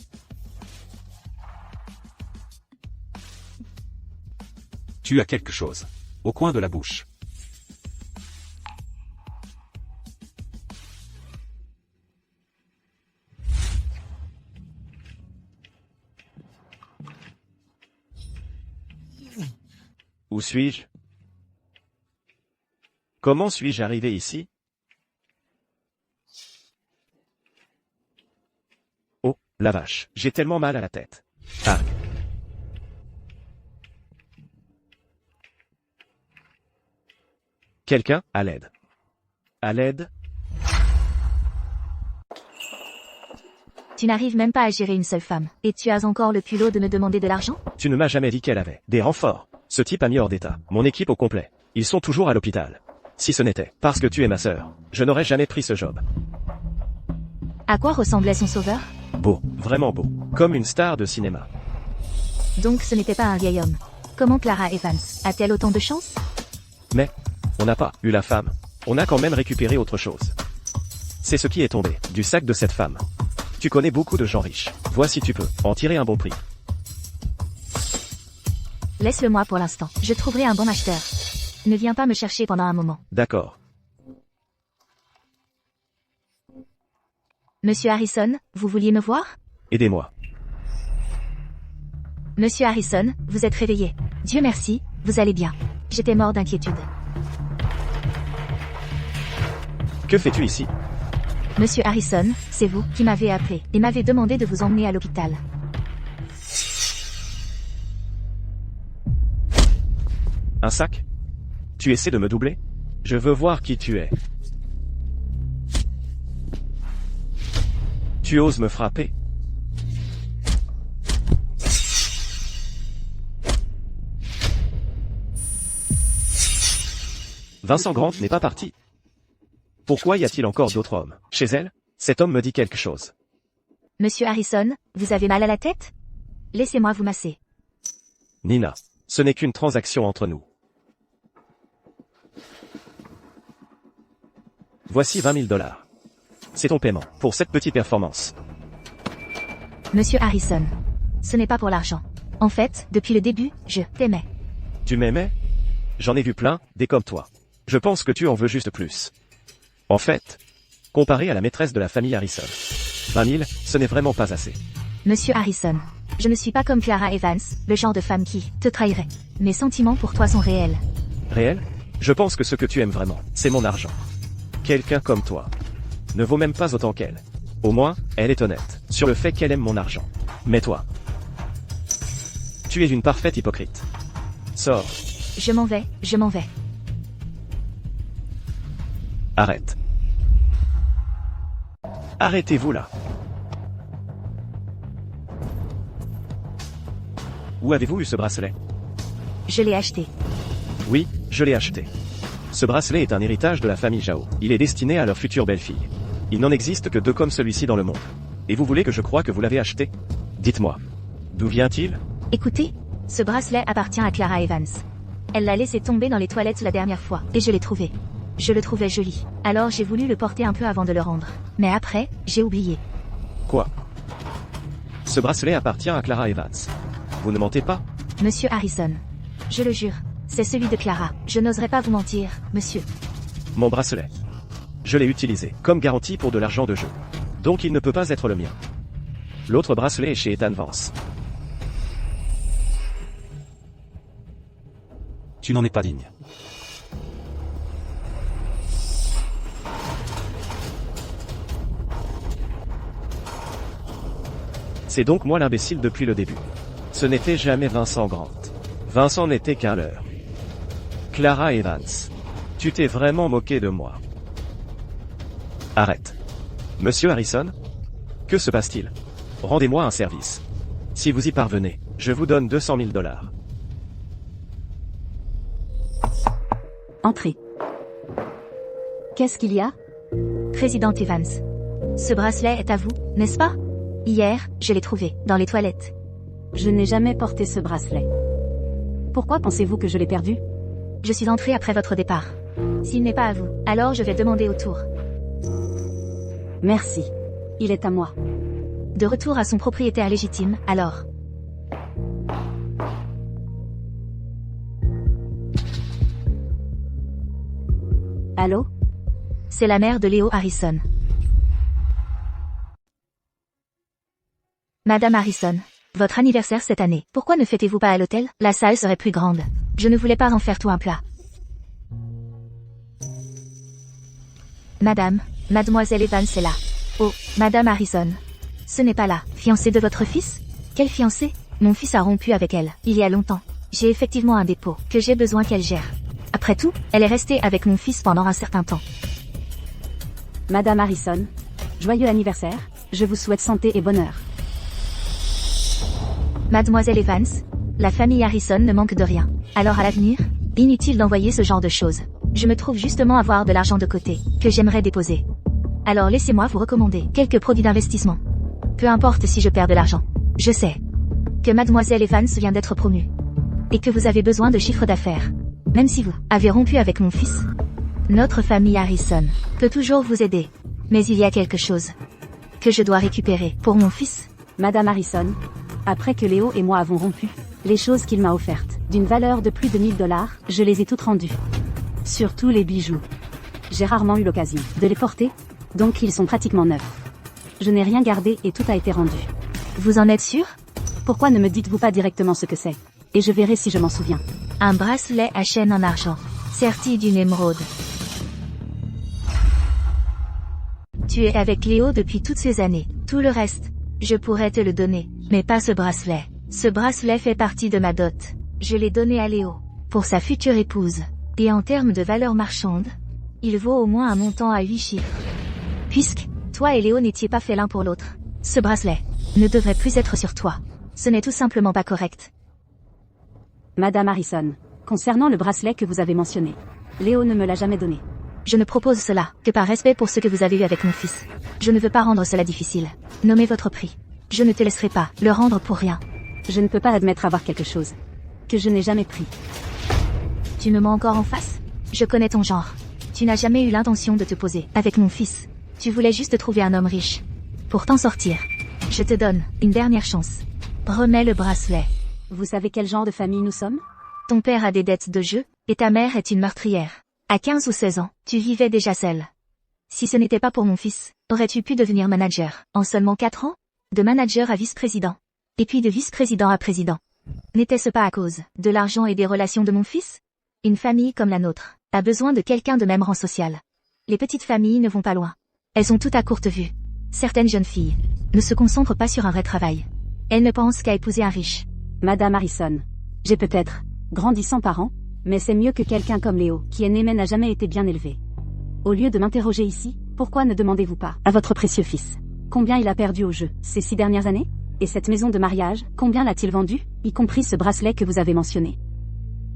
Tu as quelque chose. Au coin de la bouche. Où suis-je? Comment suis-je arrivé ici? Oh, La vache, j'ai tellement mal à la tête. Ah. Quelqu'un, à l'aide. À l'aide. Tu n'arrives même pas à gérer une seule femme. Et tu as encore le culot de me demander de l'argent? Tu ne m'as jamais dit qu'elle avait des renforts. Ce type a mis hors d'état mon équipe au complet. Ils sont toujours à l'hôpital. Si ce n'était parce que tu es ma sœur, je n'aurais jamais pris ce job. À quoi ressemblait son sauveur? Beau, vraiment beau. Comme une star de cinéma. Donc ce n'était pas un vieil homme. Comment Clara Evans a-t-elle autant de chance? Mais, on n'a pas eu la femme. On a quand même récupéré autre chose. C'est ce qui est tombé du sac de cette femme. Tu connais beaucoup de gens riches. Vois si tu peux en tirer un bon prix. Laisse-le-moi pour l'instant. Je trouverai un bon acheteur. Ne viens pas me chercher pendant un moment. D'accord. Monsieur Harrison, vous vouliez me voir? Aidez-moi. Monsieur Harrison, vous êtes réveillé. Dieu merci, vous allez bien. J'étais mort d'inquiétude. Que fais-tu ici? Monsieur Harrison, c'est vous qui m'avez appelé et m'avez demandé de vous emmener à l'hôpital. Un sac? Tu essaies de me doubler? Je veux voir qui tu es. Tu oses me frapper? Vincent Grant n'est pas parti. Pourquoi y a-t-il encore d'autres hommes chez elle? Cet homme me dit quelque chose. Monsieur Harrison, vous avez mal à la tête? Laissez-moi vous masser. Nina, ce n'est qu'une transaction entre nous. Voici 20 000 $. C'est ton paiement pour cette petite performance. Monsieur Harrison, ce n'est pas pour l'argent. En fait, depuis le début, je t'aimais. Tu m'aimais? J'en ai vu plein, des comme toi. Je pense que tu en veux juste plus. En fait, comparé à la maîtresse de la famille Harrison, 20 000, ce n'est vraiment pas assez. Monsieur Harrison, je ne suis pas comme Clara Evans, le genre de femme qui te trahirait. Mes sentiments pour toi sont réels. Réel? Je pense que ce que tu aimes vraiment, c'est mon argent. Quelqu'un comme toi ne vaut même pas autant qu'elle. Au moins, elle est honnête sur le fait qu'elle aime mon argent. Mais toi, tu es une parfaite hypocrite. Sors. Je m'en vais, je m'en vais. Arrête. Arrêtez-vous là. Où avez-vous eu ce bracelet? Je l'ai acheté. Oui, je l'ai acheté. Ce bracelet est un héritage de la famille Zhao. Il est destiné à leur future belle-fille. Il n'en existe que 2 comme celui-ci dans le monde. Et vous voulez que je croie que vous l'avez acheté? Dites-moi. D'où vient-il? Écoutez, ce bracelet appartient à Clara Evans. Elle l'a laissé tomber dans les toilettes la dernière fois, et je l'ai trouvé. Je le trouvais joli. Alors j'ai voulu le porter un peu avant de le rendre. Mais après, j'ai oublié. Quoi? Ce bracelet appartient à Clara Evans. Vous ne mentez pas? Monsieur Harrison. Je le jure. C'est celui de Clara. Je n'oserais pas vous mentir, monsieur. Mon bracelet. Je l'ai utilisé comme garantie pour de l'argent de jeu. Donc il ne peut pas être le mien. L'autre bracelet est chez Ethan Vance. Tu n'en es pas digne. C'est donc moi l'imbécile depuis le début. Ce n'était jamais Vincent Grant. Vincent n'était qu'un leurre. Clara Evans. Tu t'es vraiment moqué de moi. Arrête. Monsieur Harrison? Que se passe-t-il? Rendez-moi un service. Si vous y parvenez, je vous donne 200 000 $. Entrez. Qu'est-ce qu'il y a? Président Evans. Ce bracelet est à vous, n'est-ce pas? Hier, je l'ai trouvé, dans les toilettes. Je n'ai jamais porté ce bracelet. Pourquoi pensez-vous que je l'ai perdu? Je suis entrée après votre départ. S'il n'est pas à vous, alors je vais demander autour. Merci. Il est à moi. De retour à son propriétaire légitime, alors. Allô? C'est la mère de Léo Harrison. Madame Harrison, votre anniversaire cette année, pourquoi ne fêtez-vous pas à l'hôtel? La salle serait plus grande. Je ne voulais pas en faire tout un plat. Madame, Mademoiselle Evans est là. Oh, Madame Harrison. Ce n'est pas la fiancée de votre fils? Quelle fiancée? Mon fils a rompu avec elle, il y a longtemps. J'ai effectivement un dépôt que j'ai besoin qu'elle gère. Après tout, elle est restée avec mon fils pendant un certain temps. Madame Harrison, joyeux anniversaire, je vous souhaite santé et bonheur. Mademoiselle Evans, la famille Harrison ne manque de rien. Alors à l'avenir, inutile d'envoyer ce genre de choses. Je me trouve justement avoir de l'argent de côté, que j'aimerais déposer. Alors laissez-moi vous recommander quelques produits d'investissement. Peu importe si je perds de l'argent. Je sais que Mademoiselle Evans vient d'être promue. Et que vous avez besoin de chiffre d'affaires. Même si vous avez rompu avec mon fils. Notre famille Harrison peut toujours vous aider. Mais il y a quelque chose que je dois récupérer pour mon fils. Madame Harrison, après que Léo et moi avons rompu, les choses qu'il m'a offertes, d'une valeur de plus de 1000 $, je les ai toutes rendues. Surtout les bijoux. J'ai rarement eu l'occasion de les porter, donc ils sont pratiquement neufs. Je n'ai rien gardé et tout a été rendu. Vous en êtes sûr? Pourquoi ne me dites-vous pas directement ce que c'est? Et je verrai si je m'en souviens. Un bracelet à chaîne en argent, serti d'une émeraude. Tu es avec Léo depuis toutes ces années. Tout le reste, je pourrais te le donner, mais pas ce bracelet. Ce bracelet fait partie de ma dot. Je l'ai donné à Léo, pour sa future épouse. Et en termes de valeur marchande, il vaut au moins un montant à 8 chiffres. Puisque, toi et Léo n'étiez pas faits l'un pour l'autre, ce bracelet ne devrait plus être sur toi. Ce n'est tout simplement pas correct. Madame Harrison, concernant le bracelet que vous avez mentionné, Léo ne me l'a jamais donné. Je ne propose cela que par respect pour ce que vous avez eu avec mon fils. Je ne veux pas rendre cela difficile. Nommez votre prix. Je ne te laisserai pas le rendre pour rien. Je ne peux pas admettre avoir quelque chose que je n'ai jamais pris. Tu me mens encore en face? Je connais ton genre. Tu n'as jamais eu l'intention de te poser avec mon fils. Tu voulais juste trouver un homme riche. Pour t'en sortir, je te donne une dernière chance. Remets le bracelet. Vous savez quel genre de famille nous sommes? Ton père a des dettes de jeu, et ta mère est une meurtrière. À 15 ou 16 ans, tu vivais déjà seule. Si ce n'était pas pour mon fils, aurais-tu pu devenir manager, en seulement 4 ans? De manager à vice-président. Et puis de vice-président à président. N'était-ce pas à cause de l'argent et des relations de mon fils? Une famille comme la nôtre a besoin de quelqu'un de même rang social. Les petites familles ne vont pas loin. Elles ont tout à courte vue. Certaines jeunes filles ne se concentrent pas sur un vrai travail. Elles ne pensent qu'à épouser un riche. Madame Harrison, j'ai peut-être grandi sans parents, mais c'est mieux que quelqu'un comme Léo, qui est né mais n'a jamais été bien élevé. Au lieu de m'interroger ici, pourquoi ne demandez-vous pas à votre précieux fils combien il a perdu au jeu ces 6 dernières années? Et cette maison de mariage, combien l'a-t-il vendue, y compris ce bracelet que vous avez mentionné?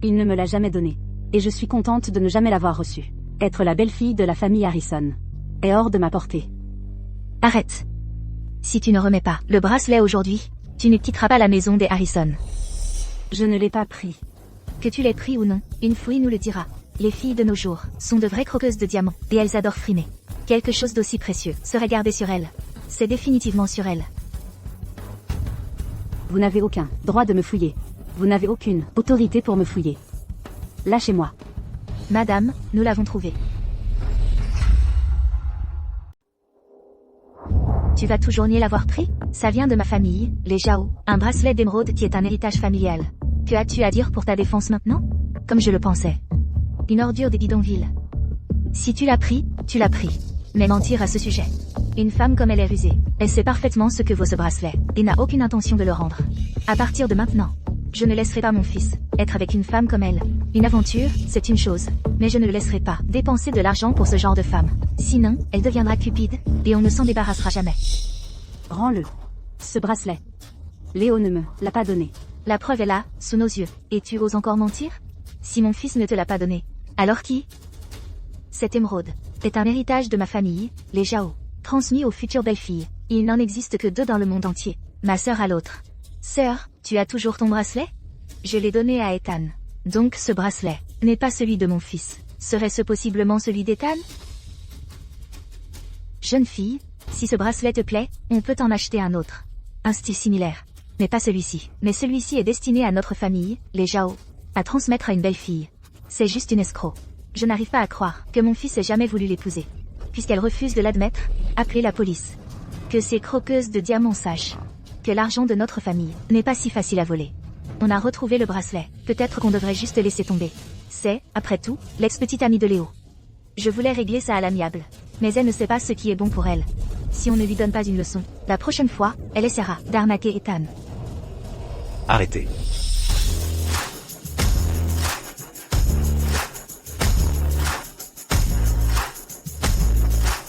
Il ne me l'a jamais donné. Et je suis contente de ne jamais l'avoir reçu. Être la belle-fille de la famille Harrison est hors de ma portée. Arrête. Si tu ne remets pas le bracelet aujourd'hui, tu ne quitteras pas la maison des Harrison. Je ne l'ai pas pris. Que tu l'aies pris ou non, une fouille nous le dira. Les filles de nos jours sont de vraies croqueuses de diamants, et elles adorent frimer. Quelque chose d'aussi précieux serait gardé sur elles. C'est définitivement sur elles. Vous n'avez aucun droit de me fouiller. Vous n'avez aucune autorité pour me fouiller. Lâchez-moi. Madame, nous l'avons trouvé. Tu vas toujours nier l'avoir pris? Ça vient de ma famille, les Zhao, un bracelet d'émeraude qui est un héritage familial. Que as-tu à dire pour ta défense maintenant? Comme je le pensais. Une ordure des bidonvilles. Si tu l'as pris, tu l'as pris. Mais mentir à ce sujet. Une femme comme elle est rusée. Elle sait parfaitement ce que vaut ce bracelet, et n'a aucune intention de le rendre. À partir de maintenant, je ne laisserai pas mon fils être avec une femme comme elle. Une aventure, c'est une chose, mais je ne le laisserai pas dépenser de l'argent pour ce genre de femme. Sinon, elle deviendra cupide, et on ne s'en débarrassera jamais. Rends-le. Ce bracelet. Léo ne me l'a pas donné. La preuve est là, sous nos yeux, et tu oses encore mentir? Si mon fils ne te l'a pas donné, alors qui? Cette émeraude est un héritage de ma famille, les Zhao, transmis aux futures belles-filles. Il n'en existe que 2 dans le monde entier. Ma sœur à l'autre. Sœur, tu as toujours ton bracelet? Je l'ai donné à Ethan. Donc ce bracelet n'est pas celui de mon fils. Serait-ce possiblement celui d'Ethan? Jeune fille, si ce bracelet te plaît, on peut en acheter un autre. Un style similaire. Mais pas celui-ci. Mais celui-ci est destiné à notre famille, les Zhao, à transmettre à une belle-fille. C'est juste une escroc. Je n'arrive pas à croire que mon fils ait jamais voulu l'épouser. Puisqu'elle refuse de l'admettre, appelez la police. Que ces croqueuses de diamants sachent que l'argent de notre famille n'est pas si facile à voler. On a retrouvé le bracelet. Peut-être qu'on devrait juste laisser tomber. C'est, après tout, l'ex-petite amie de Léo. Je voulais régler ça à l'amiable. Mais elle ne sait pas ce qui est bon pour elle. si on ne lui donne pas une leçon. La prochaine fois, elle essaiera d'arnaquer Ethan. Arrêtez.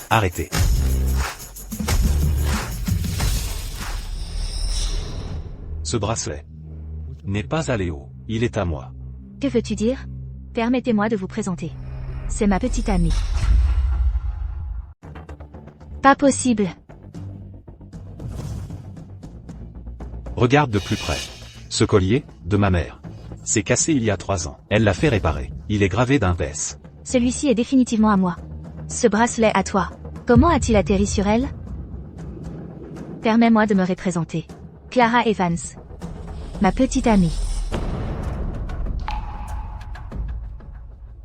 Arrêtez. Ce bracelet n'est pas à Léo, il est à moi. Que veux-tu dire? Permettez-moi de vous présenter. C'est ma petite amie. Pas possible. Regarde de plus près. Ce collier, de ma mère. C'est cassé il y a 3 ans. Elle l'a fait réparer. Il est gravé d'un S. Celui-ci est définitivement à moi. Ce bracelet à toi. Comment a-t-il atterri sur elle? Permets-moi de me représenter. Clara Evans. Ma petite amie.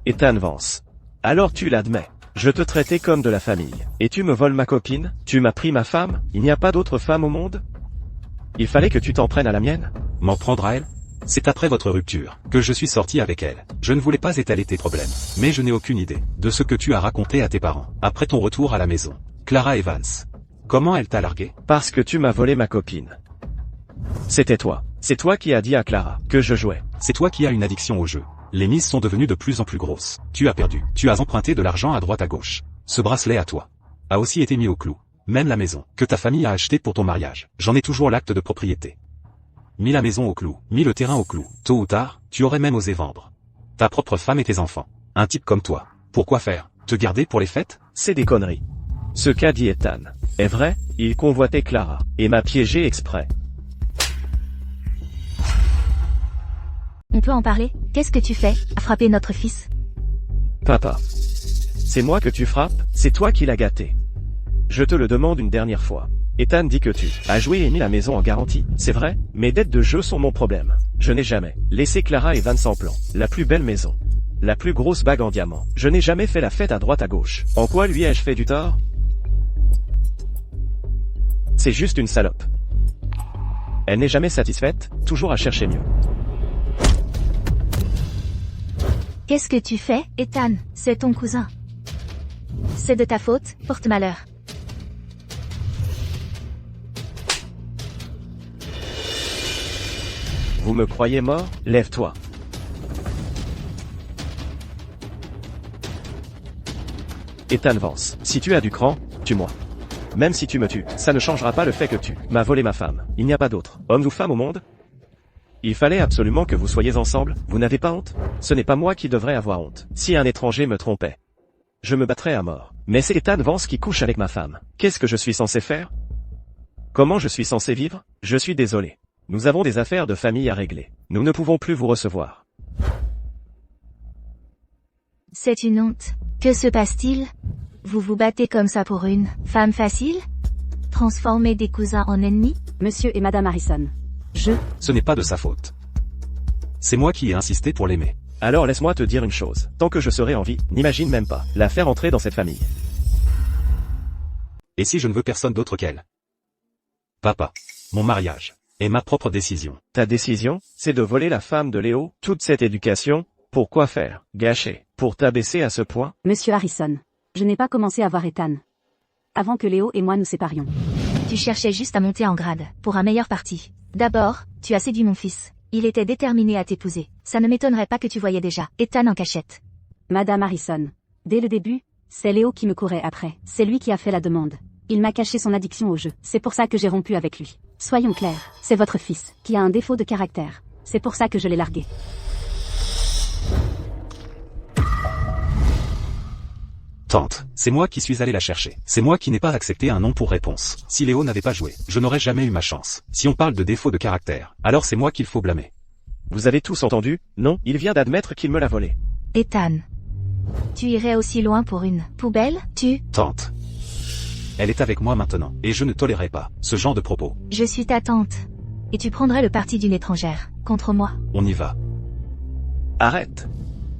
Ethan Vance. Alors tu l'admets. Je te traitais comme de la famille. Et tu me voles ma copine? Tu m'as pris ma femme? Il n'y a pas d'autre femme au monde? Il fallait que tu t'en prennes à la mienne? M'en prendre à elle? C'est après votre rupture que je suis sorti avec elle. Je ne voulais pas étaler tes problèmes. Mais je n'ai aucune idée de ce que tu as raconté à tes parents après ton retour à la maison. Clara Evans. Comment elle t'a largué? Parce que tu m'as volé ma copine. C'était toi. C'est toi qui as dit à Clara que je jouais. C'est toi qui as une addiction au jeu. Les mises sont devenues de plus en plus grosses. Tu as perdu. Tu as emprunté de l'argent à droite à gauche. Ce bracelet à toi a aussi été mis au clou. Même la maison que ta famille a achetée pour ton mariage. J'en ai toujours l'acte de propriété. Mis la maison au clou, mis le terrain au clou. Tôt ou tard, tu aurais même osé vendre ta propre femme et tes enfants. Un type comme toi. Pourquoi faire? Te garder pour les fêtes? C'est des conneries. Ce qu'a dit Ethan est vrai, il convoitait Clara, et m'a piégé exprès. On peut en parler? Qu'est-ce que tu fais à frapper notre fils? Papa. C'est moi que tu frappes? C'est toi qui l'as gâté. Je te le demande une dernière fois. Ethan dit que tu as joué et mis la maison en garantie, c'est vrai? Mes dettes de jeu sont mon problème. Je n'ai jamais laissé Clara Evans en plan. La plus belle maison. La plus grosse bague en diamant. Je n'ai jamais fait la fête à droite à gauche. En quoi lui ai-je fait du tort? C'est juste une salope. Elle n'est jamais satisfaite, toujours à chercher mieux. Qu'est-ce que tu fais, Ethan? C'est ton cousin. C'est de ta faute, porte-malheur. Vous me croyez mort? Lève-toi. Ethan Vance, si tu as du cran, tue-moi. Même si tu me tues, ça ne changera pas le fait que tu m'as volé ma femme. Il n'y a pas d'autre homme ou femme au monde? Il fallait absolument que vous soyez ensemble, vous n'avez pas honte? Ce n'est pas moi qui devrais avoir honte. Si un étranger me trompait, je me battrais à mort. Mais c'est Ethan Vance qui couche avec ma femme. Qu'est-ce que je suis censé faire? Comment je suis censé vivre? Je suis désolé. Nous avons des affaires de famille à régler. Nous ne pouvons plus vous recevoir. C'est une honte. Que se passe-t-il? Vous vous battez comme ça pour une femme facile? Transformer des cousins en ennemis? Monsieur et Madame Harrison. Ce n'est pas de sa faute. C'est moi qui ai insisté pour l'aimer. Alors laisse-moi te dire une chose. Tant que je serai en vie, n'imagine même pas la faire entrer dans cette famille. Et si je ne veux personne d'autre qu'elle? Papa. Mon mariage est ma propre décision. Ta décision, c'est de voler la femme de Léo? Toute cette éducation, pour quoi faire? Gâcher? Pour t'abaisser à ce point? Monsieur Harrison. Je n'ai pas commencé à voir Ethan avant que Léo et moi nous séparions. Tu cherchais juste à monter en grade, pour un meilleur parti. D'abord, tu as séduit mon fils. Il était déterminé à t'épouser. Ça ne m'étonnerait pas que tu voyais déjà Ethan en cachette. Madame Harrison. Dès le début, c'est Léo qui me courait après. C'est lui qui a fait la demande. Il m'a caché son addiction au jeu. C'est pour ça que j'ai rompu avec lui. Soyons clairs, c'est votre fils, qui a un défaut de caractère. C'est pour ça que je l'ai largué. Tante, c'est moi qui suis allé la chercher. C'est moi qui n'ai pas accepté un non pour réponse. Si Léo n'avait pas joué, je n'aurais jamais eu ma chance. Si on parle de défaut de caractère, alors c'est moi qu'il faut blâmer. Vous avez tous entendu? Non, il vient d'admettre qu'il me l'a volé. Ethan. Tu irais aussi loin pour une poubelle? Tante. Elle est avec moi maintenant, et je ne tolérerai pas ce genre de propos. Je suis ta tante. Et tu prendrais le parti d'une étrangère, contre moi. On y va. Arrête.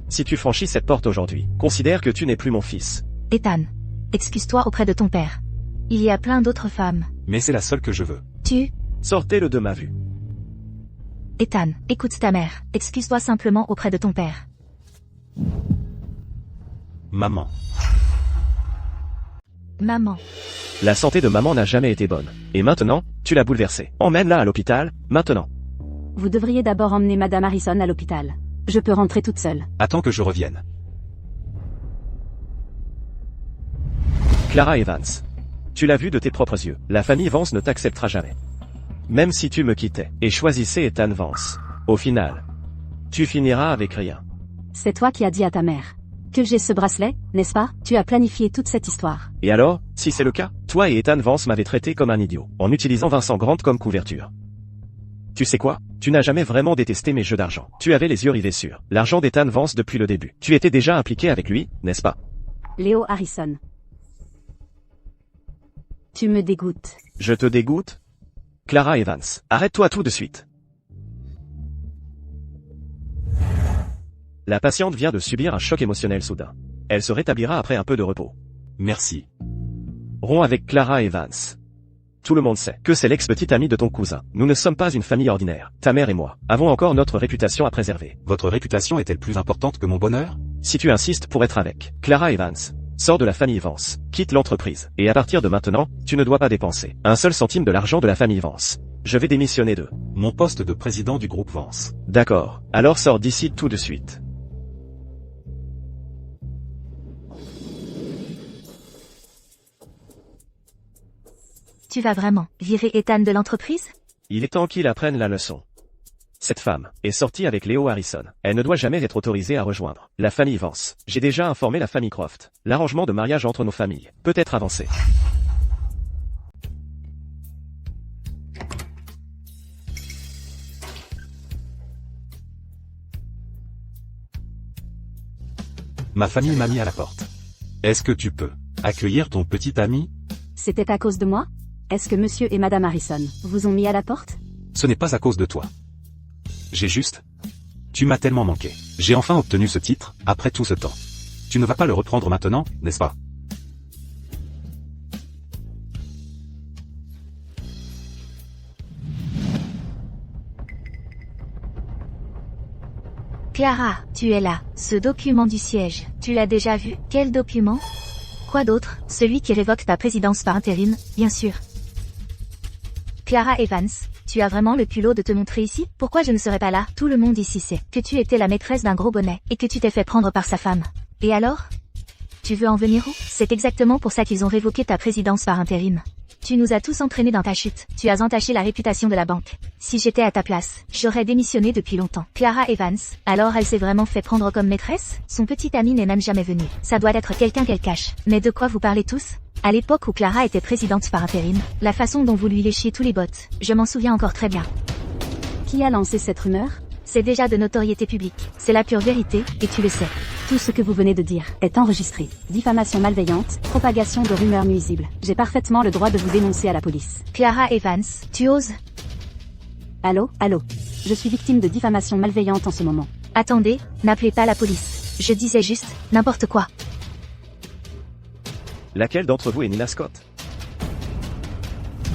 Si tu franchis cette porte aujourd'hui, considère que tu n'es plus mon fils. Ethan. Excuse-toi auprès de ton père. Il y a plein d'autres femmes. Mais c'est la seule que je veux. Sortez-le de ma vue. Ethan, écoute ta mère. Excuse-toi simplement auprès de ton père. Maman. Maman. La santé de maman n'a jamais été bonne. Et maintenant, tu l'as bouleversée. Emmène-la à l'hôpital, maintenant. Vous devriez d'abord emmener Madame Harrison à l'hôpital. Je peux rentrer toute seule. Attends que je revienne. Clara Evans. Tu l'as vu de tes propres yeux. La famille Vance ne t'acceptera jamais. Même si tu me quittais et choisissais Ethan Vance. Au final, tu finiras avec rien. C'est toi qui as dit à ta mère que j'ai ce bracelet, n'est-ce pas? Tu as planifié toute cette histoire. Et alors, si c'est le cas, toi et Ethan Vance m'avez traité comme un idiot, en utilisant Vincent Grant comme couverture. Tu sais quoi? Tu n'as jamais vraiment détesté mes jeux d'argent. Tu avais les yeux rivés sur l'argent d'Ethan Vance depuis le début. Tu étais déjà impliqué avec lui, n'est-ce pas? Léo Harrison. Tu me dégoûtes. Je te dégoûte? Clara Evans, arrête-toi tout de suite. La patiente vient de subir un choc émotionnel soudain. Elle se rétablira après un peu de repos. Merci. Romps avec Clara Evans. Tout le monde sait que c'est l'ex-petite amie de ton cousin. Nous ne sommes pas une famille ordinaire. Ta mère et moi avons encore notre réputation à préserver. Votre réputation est-elle plus importante que mon bonheur? Si tu insistes pour être avec Clara Evans, sors de la famille Vance, quitte l'entreprise, et à partir de maintenant, tu ne dois pas dépenser un seul centime de l'argent de la famille Vance. Je vais démissionner de mon poste de président du groupe Vance. D'accord, alors sors d'ici tout de suite. Tu vas vraiment virer Ethan de l'entreprise? Il est temps qu'il apprenne la leçon. Cette femme est sortie avec Léo Harrison. Elle ne doit jamais être autorisée à rejoindre la famille Vance. J'ai déjà informé la famille Croft. L'arrangement de mariage entre nos familles peut être avancé. Ma famille m'a mis à la porte. Est-ce que tu peux accueillir ton petit ami? C'était à cause de moi? Est-ce que monsieur et madame Harrison vous ont mis à la porte? Ce n'est pas à cause de toi. J'ai juste... Tu m'as tellement manqué. J'ai enfin obtenu ce titre, après tout ce temps. Tu ne vas pas le reprendre maintenant, n'est-ce pas? Clara, tu es là. Ce document du siège, tu l'as déjà vu? Quel document? Quoi d'autre? Celui qui révoque ta présidence par intérim, bien sûr. Clara Evans, tu as vraiment le culot de te montrer ici? Pourquoi je ne serais pas là? Tout le monde ici sait que tu étais la maîtresse d'un gros bonnet et que tu t'es fait prendre par sa femme. Et alors? Tu veux en venir où? C'est exactement pour ça qu'ils ont révoqué ta présidence par intérim. Tu nous as tous entraînés dans ta chute. Tu as entaché la réputation de la banque. Si j'étais à ta place, j'aurais démissionné depuis longtemps. Clara Evans, alors elle s'est vraiment fait prendre comme maîtresse? Son petit ami n'est même jamais venu. Ça doit être quelqu'un qu'elle cache. Mais de quoi vous parlez tous? À l'époque où Clara était présidente par intérim, la façon dont vous lui léchiez tous les bottes, je m'en souviens encore très bien. Qui a lancé cette rumeur? C'est déjà de notoriété publique. C'est la pure vérité, et tu le sais. Tout ce que vous venez de dire est enregistré. Diffamation malveillante, propagation de rumeurs nuisibles. J'ai parfaitement le droit de vous dénoncer à la police. Clara Evans, tu oses? Allô? Je suis victime de diffamation malveillante en ce moment. Attendez, n'appelez pas la police. Je disais juste, n'importe quoi. Laquelle d'entre vous est Nina Scott?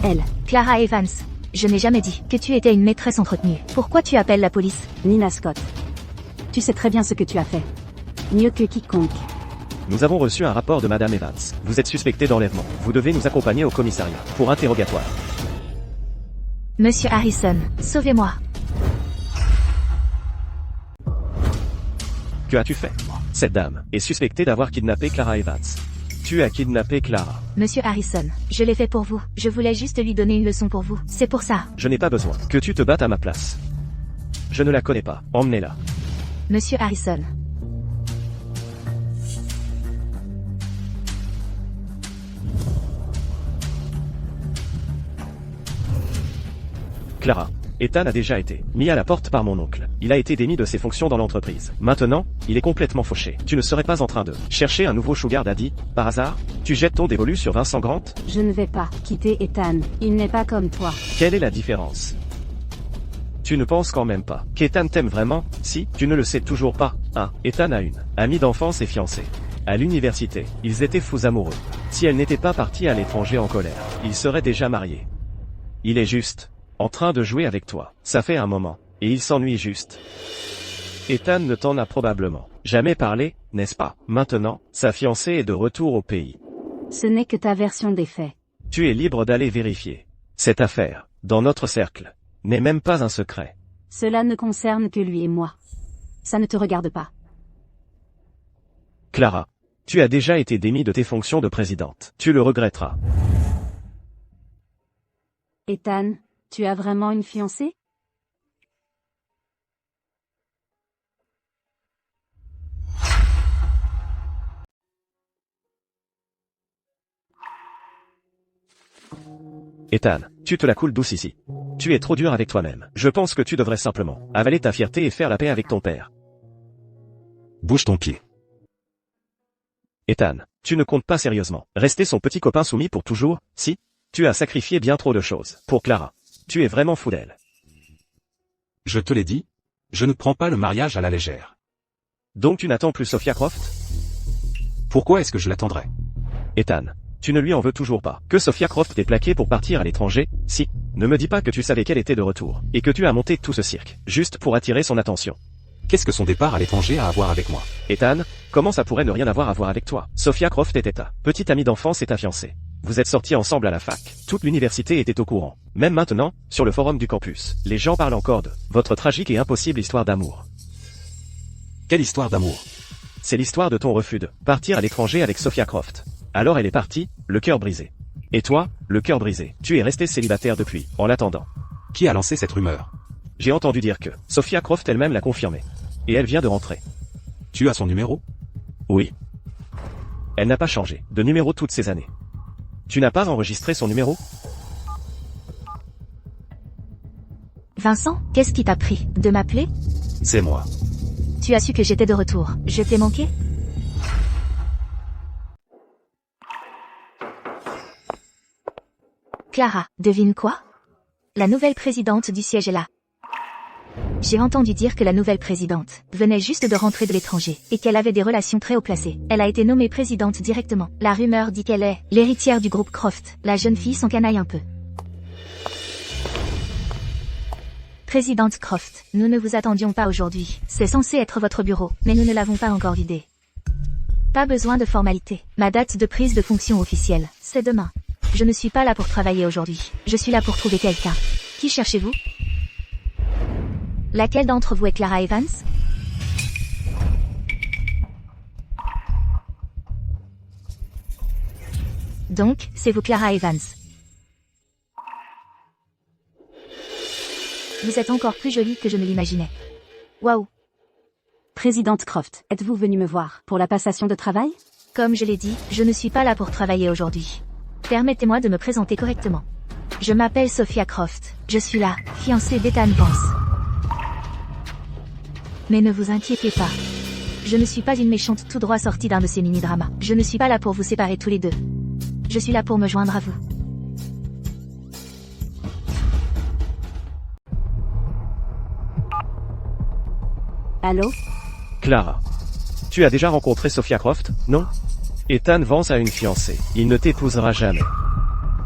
Elle. Clara Evans. Je n'ai jamais dit que tu étais une maîtresse entretenue. Pourquoi tu appelles la police? Nina Scott. Tu sais très bien ce que tu as fait. Mieux que quiconque. Nous avons reçu un rapport de Madame Evans. Vous êtes suspecté d'enlèvement. Vous devez nous accompagner au commissariat pour interrogatoire. Monsieur Harrison, sauvez-moi. Que as-tu fait? Cette dame est suspectée d'avoir kidnappé Clara Evans. Tu as kidnappé Clara. Monsieur Harrison, je l'ai fait pour vous. Je voulais juste lui donner une leçon pour vous. C'est pour ça. Je n'ai pas besoin que tu te battes à ma place. Je ne la connais pas. Emmenez-la. Monsieur Harrison. Clara. Ethan a déjà été mis à la porte par mon oncle. Il a été démis de ses fonctions dans l'entreprise. Maintenant, il est complètement fauché. Tu ne serais pas en train de chercher un nouveau sugar daddy, par hasard? Tu jettes ton dévolu sur Vincent Grant? Je ne vais pas quitter Ethan. Il n'est pas comme toi. Quelle est la différence? Tu ne penses quand même pas qu'Ethan t'aime vraiment? Si, tu ne le sais toujours pas. Ethan a une amie d'enfance et fiancée. À l'université, ils étaient fous amoureux. Si elle n'était pas partie à l'étranger en colère, ils seraient déjà mariés. Il est juste en train de jouer avec toi. Ça fait un moment. Et il s'ennuie juste. Ethan ne t'en a probablement jamais parlé, n'est-ce pas? Maintenant, sa fiancée est de retour au pays. Ce n'est que ta version des faits. Tu es libre d'aller vérifier. Cette affaire, dans notre cercle, n'est même pas un secret. Cela ne concerne que lui et moi. Ça ne te regarde pas. Clara, tu as déjà été démis de tes fonctions de présidente. Tu le regretteras. Ethan, tu as vraiment une fiancée? Ethan, tu te la coules douce ici. Tu es trop dur avec toi-même. Je pense que tu devrais simplement avaler ta fierté et faire la paix avec ton père. Bouge ton pied. Ethan, tu ne comptes pas sérieusement rester son petit copain soumis pour toujours, si? Tu as sacrifié bien trop de choses pour Clara. Tu es vraiment fou d'elle. Je te l'ai dit, je ne prends pas le mariage à la légère. Donc tu n'attends plus Sophia Croft? Pourquoi est-ce que je l'attendrais? Ethan, tu ne lui en veux toujours pas que Sophia Croft t'ait plaqué pour partir à l'étranger, si? Ne me dis pas que tu savais qu'elle était de retour, et que tu as monté tout ce cirque, juste pour attirer son attention. Qu'est-ce que son départ à l'étranger a à voir avec moi? Ethan, comment ça pourrait ne rien avoir à voir avec toi? Sophia Croft était ta petite amie d'enfance et ta fiancée. Vous êtes sortis ensemble à la fac. Toute l'université était au courant. Même maintenant, sur le forum du campus, les gens parlent encore de votre tragique et impossible histoire d'amour. Quelle histoire d'amour? C'est l'histoire de ton refus de partir à l'étranger avec Sophia Croft. Alors elle est partie, le cœur brisé. Et toi, le cœur brisé, tu es resté célibataire depuis, en l'attendant. Qui a lancé cette rumeur? J'ai entendu dire que Sophia Croft elle-même l'a confirmé. Et elle vient de rentrer. Tu as son numéro? Oui. Elle n'a pas changé de numéro toutes ces années. Tu n'as pas enregistré son numéro? Vincent, qu'est-ce qui t'a pris de m'appeler? C'est moi. Tu as su que j'étais de retour. Je t'ai manqué? Clara, devine quoi? La nouvelle présidente du siège est là. J'ai entendu dire que la nouvelle présidente venait juste de rentrer de l'étranger et qu'elle avait des relations très haut placées. Elle a été nommée présidente directement. La rumeur dit qu'elle est l'héritière du groupe Croft. La jeune fille s'encanaille un peu. Présidente Croft, nous ne vous attendions pas aujourd'hui. C'est censé être votre bureau, mais nous ne l'avons pas encore vidé. Pas besoin de formalité. Ma date de prise de fonction officielle, c'est demain. Je ne suis pas là pour travailler aujourd'hui. Je suis là pour trouver quelqu'un. Qui cherchez-vous? Laquelle d'entre vous est Clara Evans? Donc, c'est vous Clara Evans. Vous êtes encore plus jolie que je ne l'imaginais. Waouh! Présidente Croft, êtes-vous venue me voir pour la passation de travail? Comme je l'ai dit, je ne suis pas là pour travailler aujourd'hui. Permettez-moi de me présenter correctement. Je m'appelle Sophia Croft. Je suis la fiancée d'Ethan Vance. Mais ne vous inquiétez pas. Je ne suis pas une méchante tout droit sortie d'un de ces mini-dramas. Je ne suis pas là pour vous séparer tous les deux. Je suis là pour me joindre à vous. Allô? Clara. Tu as déjà rencontré Sophia Croft, non? Ethan Vance a une fiancée. Il ne t'épousera jamais.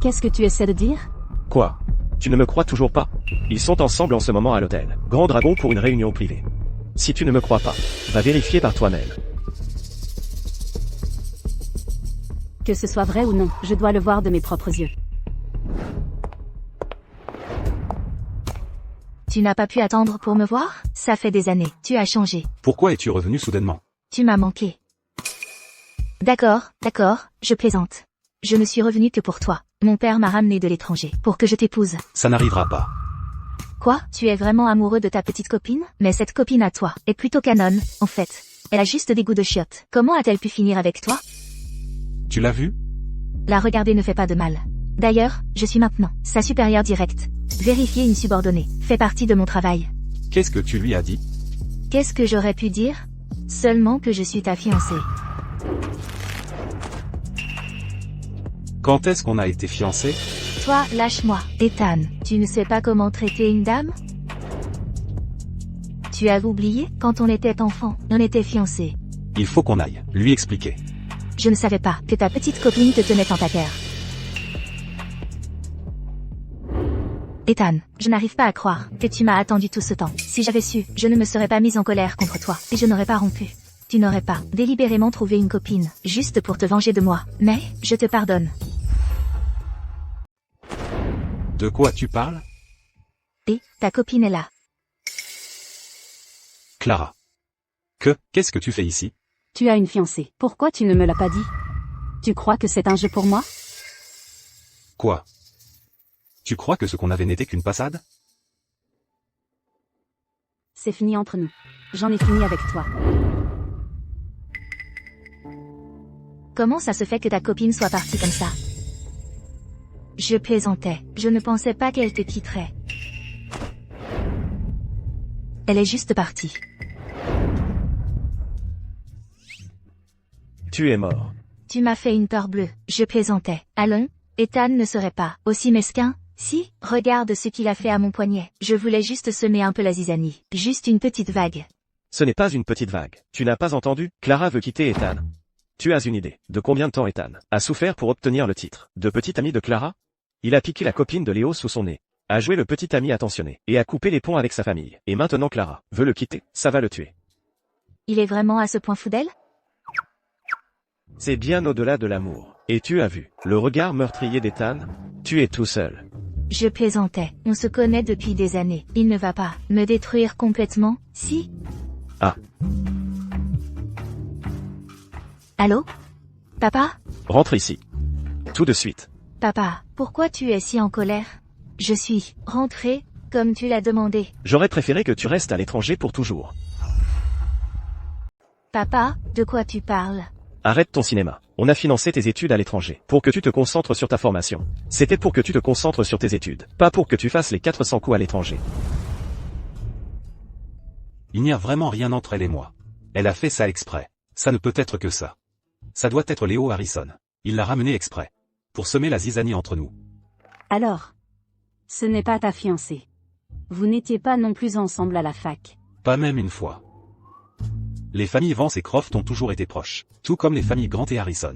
Qu'est-ce que tu essaies de dire? Quoi? Tu ne me crois toujours pas? Ils sont ensemble en ce moment à l'hôtel Grand Dragon pour une réunion privée. Si tu ne me crois pas, va vérifier par toi-même. Que ce soit vrai ou non, je dois le voir de mes propres yeux. Tu n'as pas pu attendre pour me voir? Ça fait des années. Tu as changé. Pourquoi es-tu revenu soudainement? Tu m'as manqué. D'accord, je plaisante. Je ne suis revenue que pour toi. Mon père m'a ramené de l'étranger pour que je t'épouse. Ça n'arrivera pas. Quoi? Tu es vraiment amoureux de ta petite copine? Mais cette copine à toi est plutôt canonne, en fait. Elle a juste des goûts de chiottes. Comment a-t-elle pu finir avec toi? Tu l'as vu? La regarder ne fait pas de mal. D'ailleurs, je suis maintenant sa supérieure directe. Vérifier une subordonnée fait partie de mon travail. Qu'est-ce que tu lui as dit? Qu'est-ce que j'aurais pu dire? Seulement que je suis ta fiancée. Quand est-ce qu'on a été fiancés? Toi, lâche-moi. Ethan, tu ne sais pas comment traiter une dame? Tu as oublié, quand on était enfant, on était fiancés. Il faut qu'on aille lui expliquer. Je ne savais pas que ta petite copine te tenait en taquère. Ethan, je n'arrive pas à croire que tu m'as attendu tout ce temps. Si j'avais su, je ne me serais pas mise en colère contre toi, et je n'aurais pas rompu. Tu n'aurais pas délibérément trouvé une copine, juste pour te venger de moi. Mais, je te pardonne. De quoi tu parles? Et, ta copine est là. Clara. Qu'est-ce que tu fais ici? Tu as une fiancée. Pourquoi tu ne me l'as pas dit? Tu crois que c'est un jeu pour moi? Quoi? Tu crois que ce qu'on avait n'était qu'une passade? C'est fini entre nous. J'en ai fini avec toi. Comment ça se fait que ta copine soit partie comme ça? Je plaisantais. Je ne pensais pas qu'elle te quitterait. Elle est juste partie. Tu es mort. Tu m'as fait une peur bleue. Je plaisantais. Allons, Ethan ne serait pas aussi mesquin. Si, regarde ce qu'il a fait à mon poignet. Je voulais juste semer un peu la zizanie. Juste une petite vague. Ce n'est pas une petite vague. Tu n'as pas entendu? Clara veut quitter Ethan. Tu as une idée de combien de temps Ethan a souffert pour obtenir le titre de petit ami de Clara? Il a piqué la copine de Léo sous son nez, a joué le petit ami attentionné, et a coupé les ponts avec sa famille. Et maintenant Clara veut le quitter, ça va le tuer. Il est vraiment à ce point fou d'elle? C'est bien au-delà de l'amour. Et tu as vu le regard meurtrier d'Ethan? Tu es tout seul. Je plaisantais. On se connaît depuis des années. Il ne va pas me détruire complètement, si? Ah. Allô? Papa? Rentre ici. Tout de suite. Papa, pourquoi tu es si en colère? Je suis rentrée, comme tu l'as demandé. J'aurais préféré que tu restes à l'étranger pour toujours. Papa, de quoi tu parles? Arrête ton cinéma. On a financé tes études à l'étranger pour que tu te concentres sur ta formation. C'était pour que tu te concentres sur tes études, pas pour que tu fasses les 400 coups à l'étranger. Il n'y a vraiment rien entre elle et moi. Elle a fait ça exprès. Ça ne peut être que ça. Ça doit être Léo Harrison. Il l'a ramené exprès. Pour semer la zizanie entre nous. Alors? Ce n'est pas ta fiancée. Vous n'étiez pas non plus ensemble à la fac. Pas même une fois. Les familles Vance et Croft ont toujours été proches, tout comme les familles Grant et Harrison.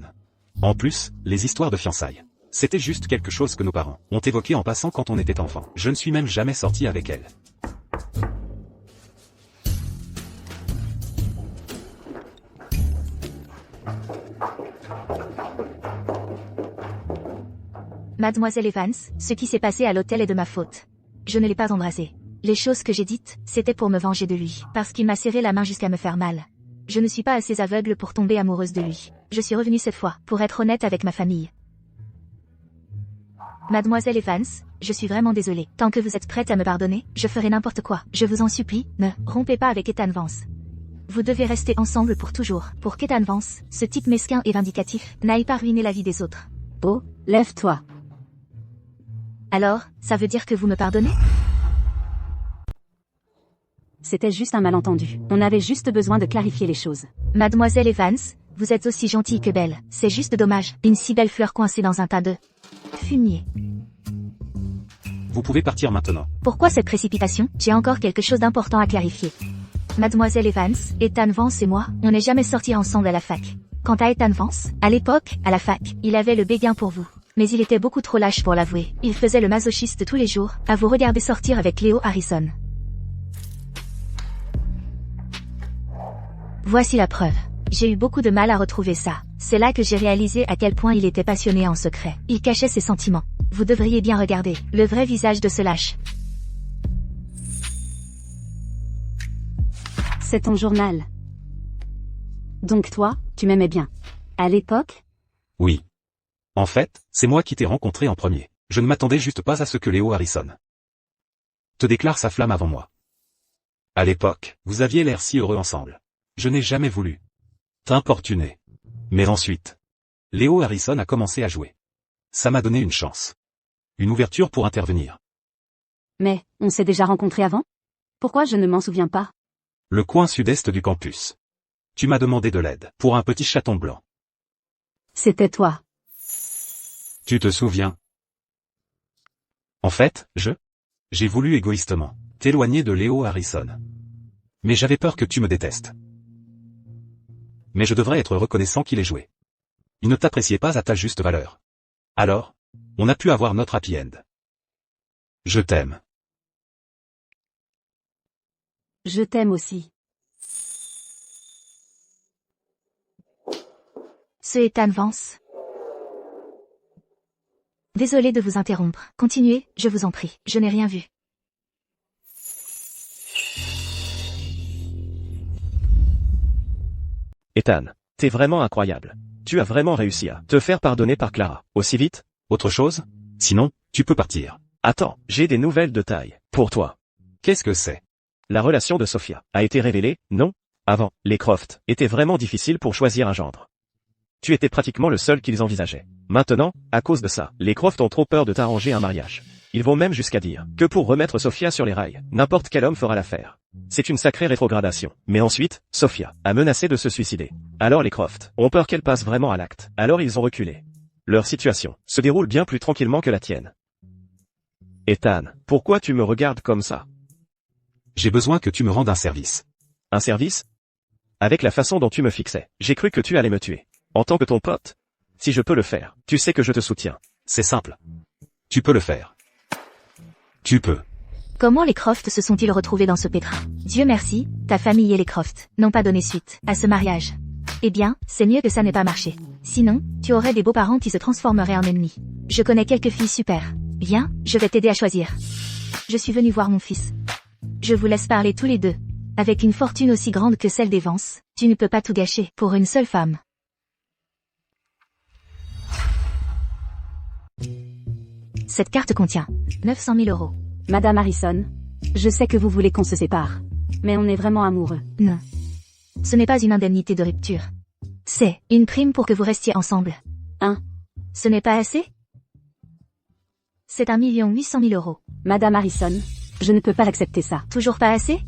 En plus, les histoires de fiançailles. C'était juste quelque chose que nos parents ont évoqué en passant quand on était enfant. Je ne suis même jamais sorti avec elle. Mademoiselle Evans, ce qui s'est passé à l'hôtel est de ma faute. Je ne l'ai pas embrassé. Les choses que j'ai dites, c'était pour me venger de lui, parce qu'il m'a serré la main jusqu'à me faire mal. Je ne suis pas assez aveugle pour tomber amoureuse de lui. Je suis revenue cette fois, pour être honnête avec ma famille. Mademoiselle Evans, je suis vraiment désolée. Tant que vous êtes prête à me pardonner, je ferai n'importe quoi. Je vous en supplie, ne rompez pas avec Ethan Vance. Vous devez rester ensemble pour toujours, pour qu'Ethan Vance, ce type mesquin et vindicatif, n'aille pas ruiner la vie des autres. Oh, lève-toi. Alors, ça veut dire que vous me pardonnez? C'était juste un malentendu. On avait juste besoin de clarifier les choses. Mademoiselle Evans, vous êtes aussi gentille que belle. C'est juste dommage, une si belle fleur coincée dans un tas de fumier. Vous pouvez partir maintenant. Pourquoi cette précipitation? J'ai encore quelque chose d'important à clarifier. Mademoiselle Evans, Ethan Vance et moi, on n'est jamais sortis ensemble à la fac. Quant à Ethan Vance, à l'époque, à la fac, il avait le béguin pour vous. Mais il était beaucoup trop lâche pour l'avouer. Il faisait le masochiste tous les jours, à vous regarder sortir avec Léo Harrison. Voici la preuve. J'ai eu beaucoup de mal à retrouver ça. C'est là que j'ai réalisé à quel point il était passionné en secret. Il cachait ses sentiments. Vous devriez bien regarder le vrai visage de ce lâche. C'est ton journal. Donc toi, tu m'aimais bien. À l'époque? Oui. En fait, c'est moi qui t'ai rencontré en premier. Je ne m'attendais juste pas à ce que Léo Harrison te déclare sa flamme avant moi. À l'époque, vous aviez l'air si heureux ensemble. Je n'ai jamais voulu t'importuner. Mais ensuite, Léo Harrison a commencé à jouer. Ça m'a donné une chance. Une ouverture pour intervenir. Mais, on s'est déjà rencontrés avant? Pourquoi je ne m'en souviens pas? Le coin sud-est du campus. Tu m'as demandé de l'aide pour un petit chaton blanc. C'était toi. Tu te souviens? En fait, j'ai voulu égoïstement t'éloigner de Léo Harrison. Mais j'avais peur que tu me détestes. Mais je devrais être reconnaissant qu'il ait joué. Il ne t'appréciait pas à ta juste valeur. Alors, on a pu avoir notre happy end. Je t'aime. Je t'aime aussi. Ce Ethan Vance. Désolé de vous interrompre. Continuez, je vous en prie. Je n'ai rien vu. Ethan, t'es vraiment incroyable. Tu as vraiment réussi à te faire pardonner par Clara. Aussi vite? Autre chose? Sinon, tu peux partir. Attends, j'ai des nouvelles de taille. Pour toi. Qu'est-ce que c'est? La relation de Sophia a été révélée, non? Avant, les Croft étaient vraiment difficiles pour choisir un gendre. Tu étais pratiquement le seul qu'ils envisageaient. Maintenant, à cause de ça, les Croft ont trop peur de t'arranger un mariage. Ils vont même jusqu'à dire que pour remettre Sophia sur les rails, n'importe quel homme fera l'affaire. C'est une sacrée rétrogradation. Mais ensuite, Sophia a menacé de se suicider. Alors les Croft ont peur qu'elle passe vraiment à l'acte. Alors ils ont reculé. Leur situation se déroule bien plus tranquillement que la tienne. Ethan, pourquoi tu me regardes comme ça? J'ai besoin que tu me rendes un service. Un service? Avec la façon dont tu me fixais, j'ai cru que tu allais me tuer. En tant que ton pote. Si je peux le faire, tu sais que je te soutiens. C'est simple. Tu peux le faire. Tu peux. Comment les Croft se sont-ils retrouvés dans ce pétrin? Dieu merci, ta famille et les Croft n'ont pas donné suite à ce mariage. Eh bien, c'est mieux que ça n'ait pas marché. Sinon, tu aurais des beaux-parents qui se transformeraient en ennemis. Je connais quelques filles super. Viens, je vais t'aider à choisir. Je suis venue voir mon fils. Je vous laisse parler tous les deux. Avec une fortune aussi grande que celle des Vance, tu ne peux pas tout gâcher pour une seule femme. Cette carte contient 900 000 €. Madame Harrison, je sais que vous voulez qu'on se sépare. Mais on est vraiment amoureux. Non. Ce n'est pas une indemnité de rupture. C'est une prime pour que vous restiez ensemble. Hein? Ce n'est pas assez? C'est 1 800 000 €. Madame Harrison, je ne peux pas accepter ça. Toujours pas assez?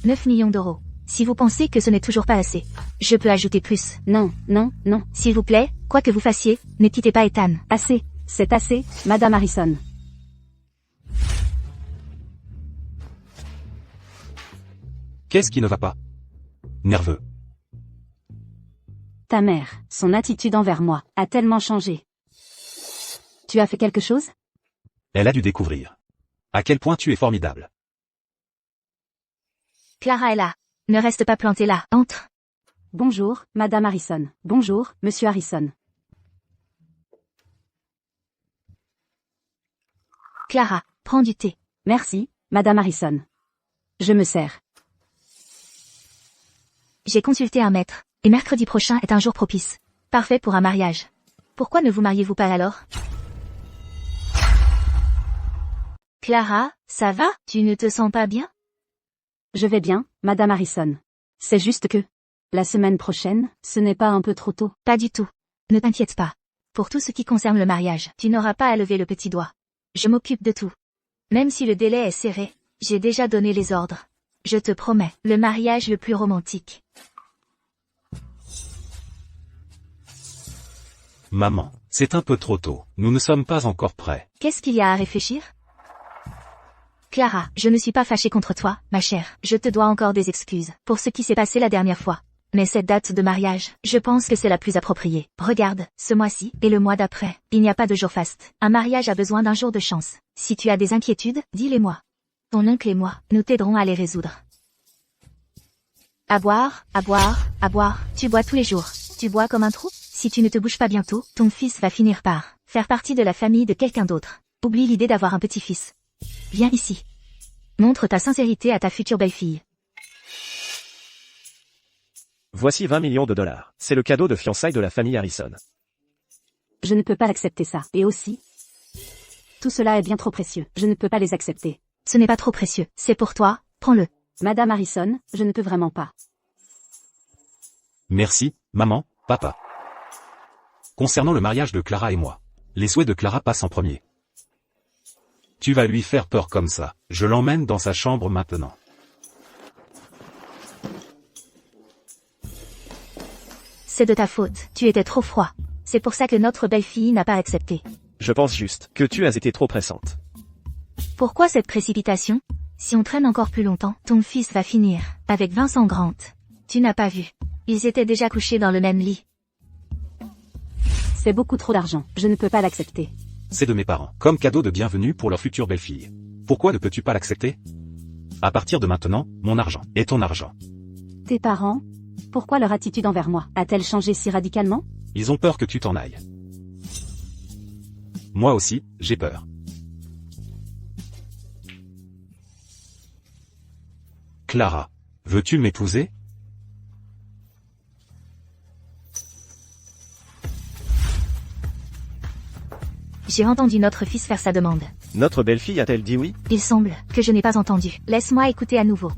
9 millions d'euros. Si vous pensez que ce n'est toujours pas assez, je peux ajouter plus. Non, non, non. S'il vous plaît, quoi que vous fassiez, ne quittez pas Ethan. Assez. C'est assez, Madame Harrison. Qu'est-ce qui ne va pas? Nerveux. Ta mère, son attitude envers moi, a tellement changé. Tu as fait quelque chose? Elle a dû découvrir. À quel point tu es formidable. Clara est là. Ne reste pas planté là. Entre. Bonjour, Madame Harrison. Bonjour, Monsieur Harrison. Clara, prends du thé. Merci, Madame Harrison. Je me sers. J'ai consulté un maître, et mercredi prochain est un jour propice. Parfait pour un mariage. Pourquoi ne vous mariez-vous pas alors? Clara, ça va? Tu ne te sens pas bien? Je vais bien, Madame Harrison. C'est juste que... la semaine prochaine, ce n'est pas un peu trop tôt? Pas du tout. Ne t'inquiète pas. Pour tout ce qui concerne le mariage, tu n'auras pas à lever le petit doigt. Je m'occupe de tout. Même si le délai est serré, j'ai déjà donné les ordres. Je te promets, le mariage le plus romantique. Maman, c'est un peu trop tôt. Nous ne sommes pas encore prêts. Qu'est-ce qu'il y a à réfléchir? Clara, je ne suis pas fâchée contre toi, ma chère. Je te dois encore des excuses pour ce qui s'est passé la dernière fois. Mais cette date de mariage, je pense que c'est la plus appropriée. Regarde, ce mois-ci et le mois d'après, il n'y a pas de jour faste. Un mariage a besoin d'un jour de chance. Si tu as des inquiétudes, dis-les-moi. Ton oncle et moi, nous t'aiderons à les résoudre. À boire, à boire, à boire. Tu bois tous les jours. Tu bois comme un trou? Si tu ne te bouges pas bientôt, ton fils va finir par faire partie de la famille de quelqu'un d'autre. Oublie l'idée d'avoir un petit-fils. Viens ici. Montre ta sincérité à ta future belle-fille. Voici 20 millions de dollars. C'est le cadeau de fiançailles de la famille Harrison. Je ne peux pas l'accepter ça. Et aussi... tout cela est bien trop précieux. Je ne peux pas les accepter. Ce n'est pas trop précieux. C'est pour toi. Prends-le. Madame Harrison, je ne peux vraiment pas. Merci, maman, papa. Concernant le mariage de Clara et moi, les souhaits de Clara passent en premier. Tu vas lui faire peur comme ça. Je l'emmène dans sa chambre maintenant. C'est de ta faute. Tu étais trop froid. C'est pour ça que notre belle-fille n'a pas accepté. Je pense juste que tu as été trop pressante. Pourquoi cette précipitation? Si on traîne encore plus longtemps, ton fils va finir avec Vincent Grant. Tu n'as pas vu. Ils étaient déjà couchés dans le même lit. C'est beaucoup trop d'argent. Je ne peux pas l'accepter. C'est de mes parents, comme cadeau de bienvenue pour leur future belle-fille. Pourquoi ne peux-tu pas l'accepter? À partir de maintenant, mon argent est ton argent. Tes parents? Pourquoi leur attitude envers moi a-t-elle changé si radicalement? Ils ont peur que tu t'en ailles. Moi aussi, j'ai peur. Clara, veux-tu m'épouser? J'ai entendu notre fils faire sa demande. Notre belle-fille a-t-elle dit oui? Il semble que je n'ai pas entendu. Laisse-moi écouter à nouveau.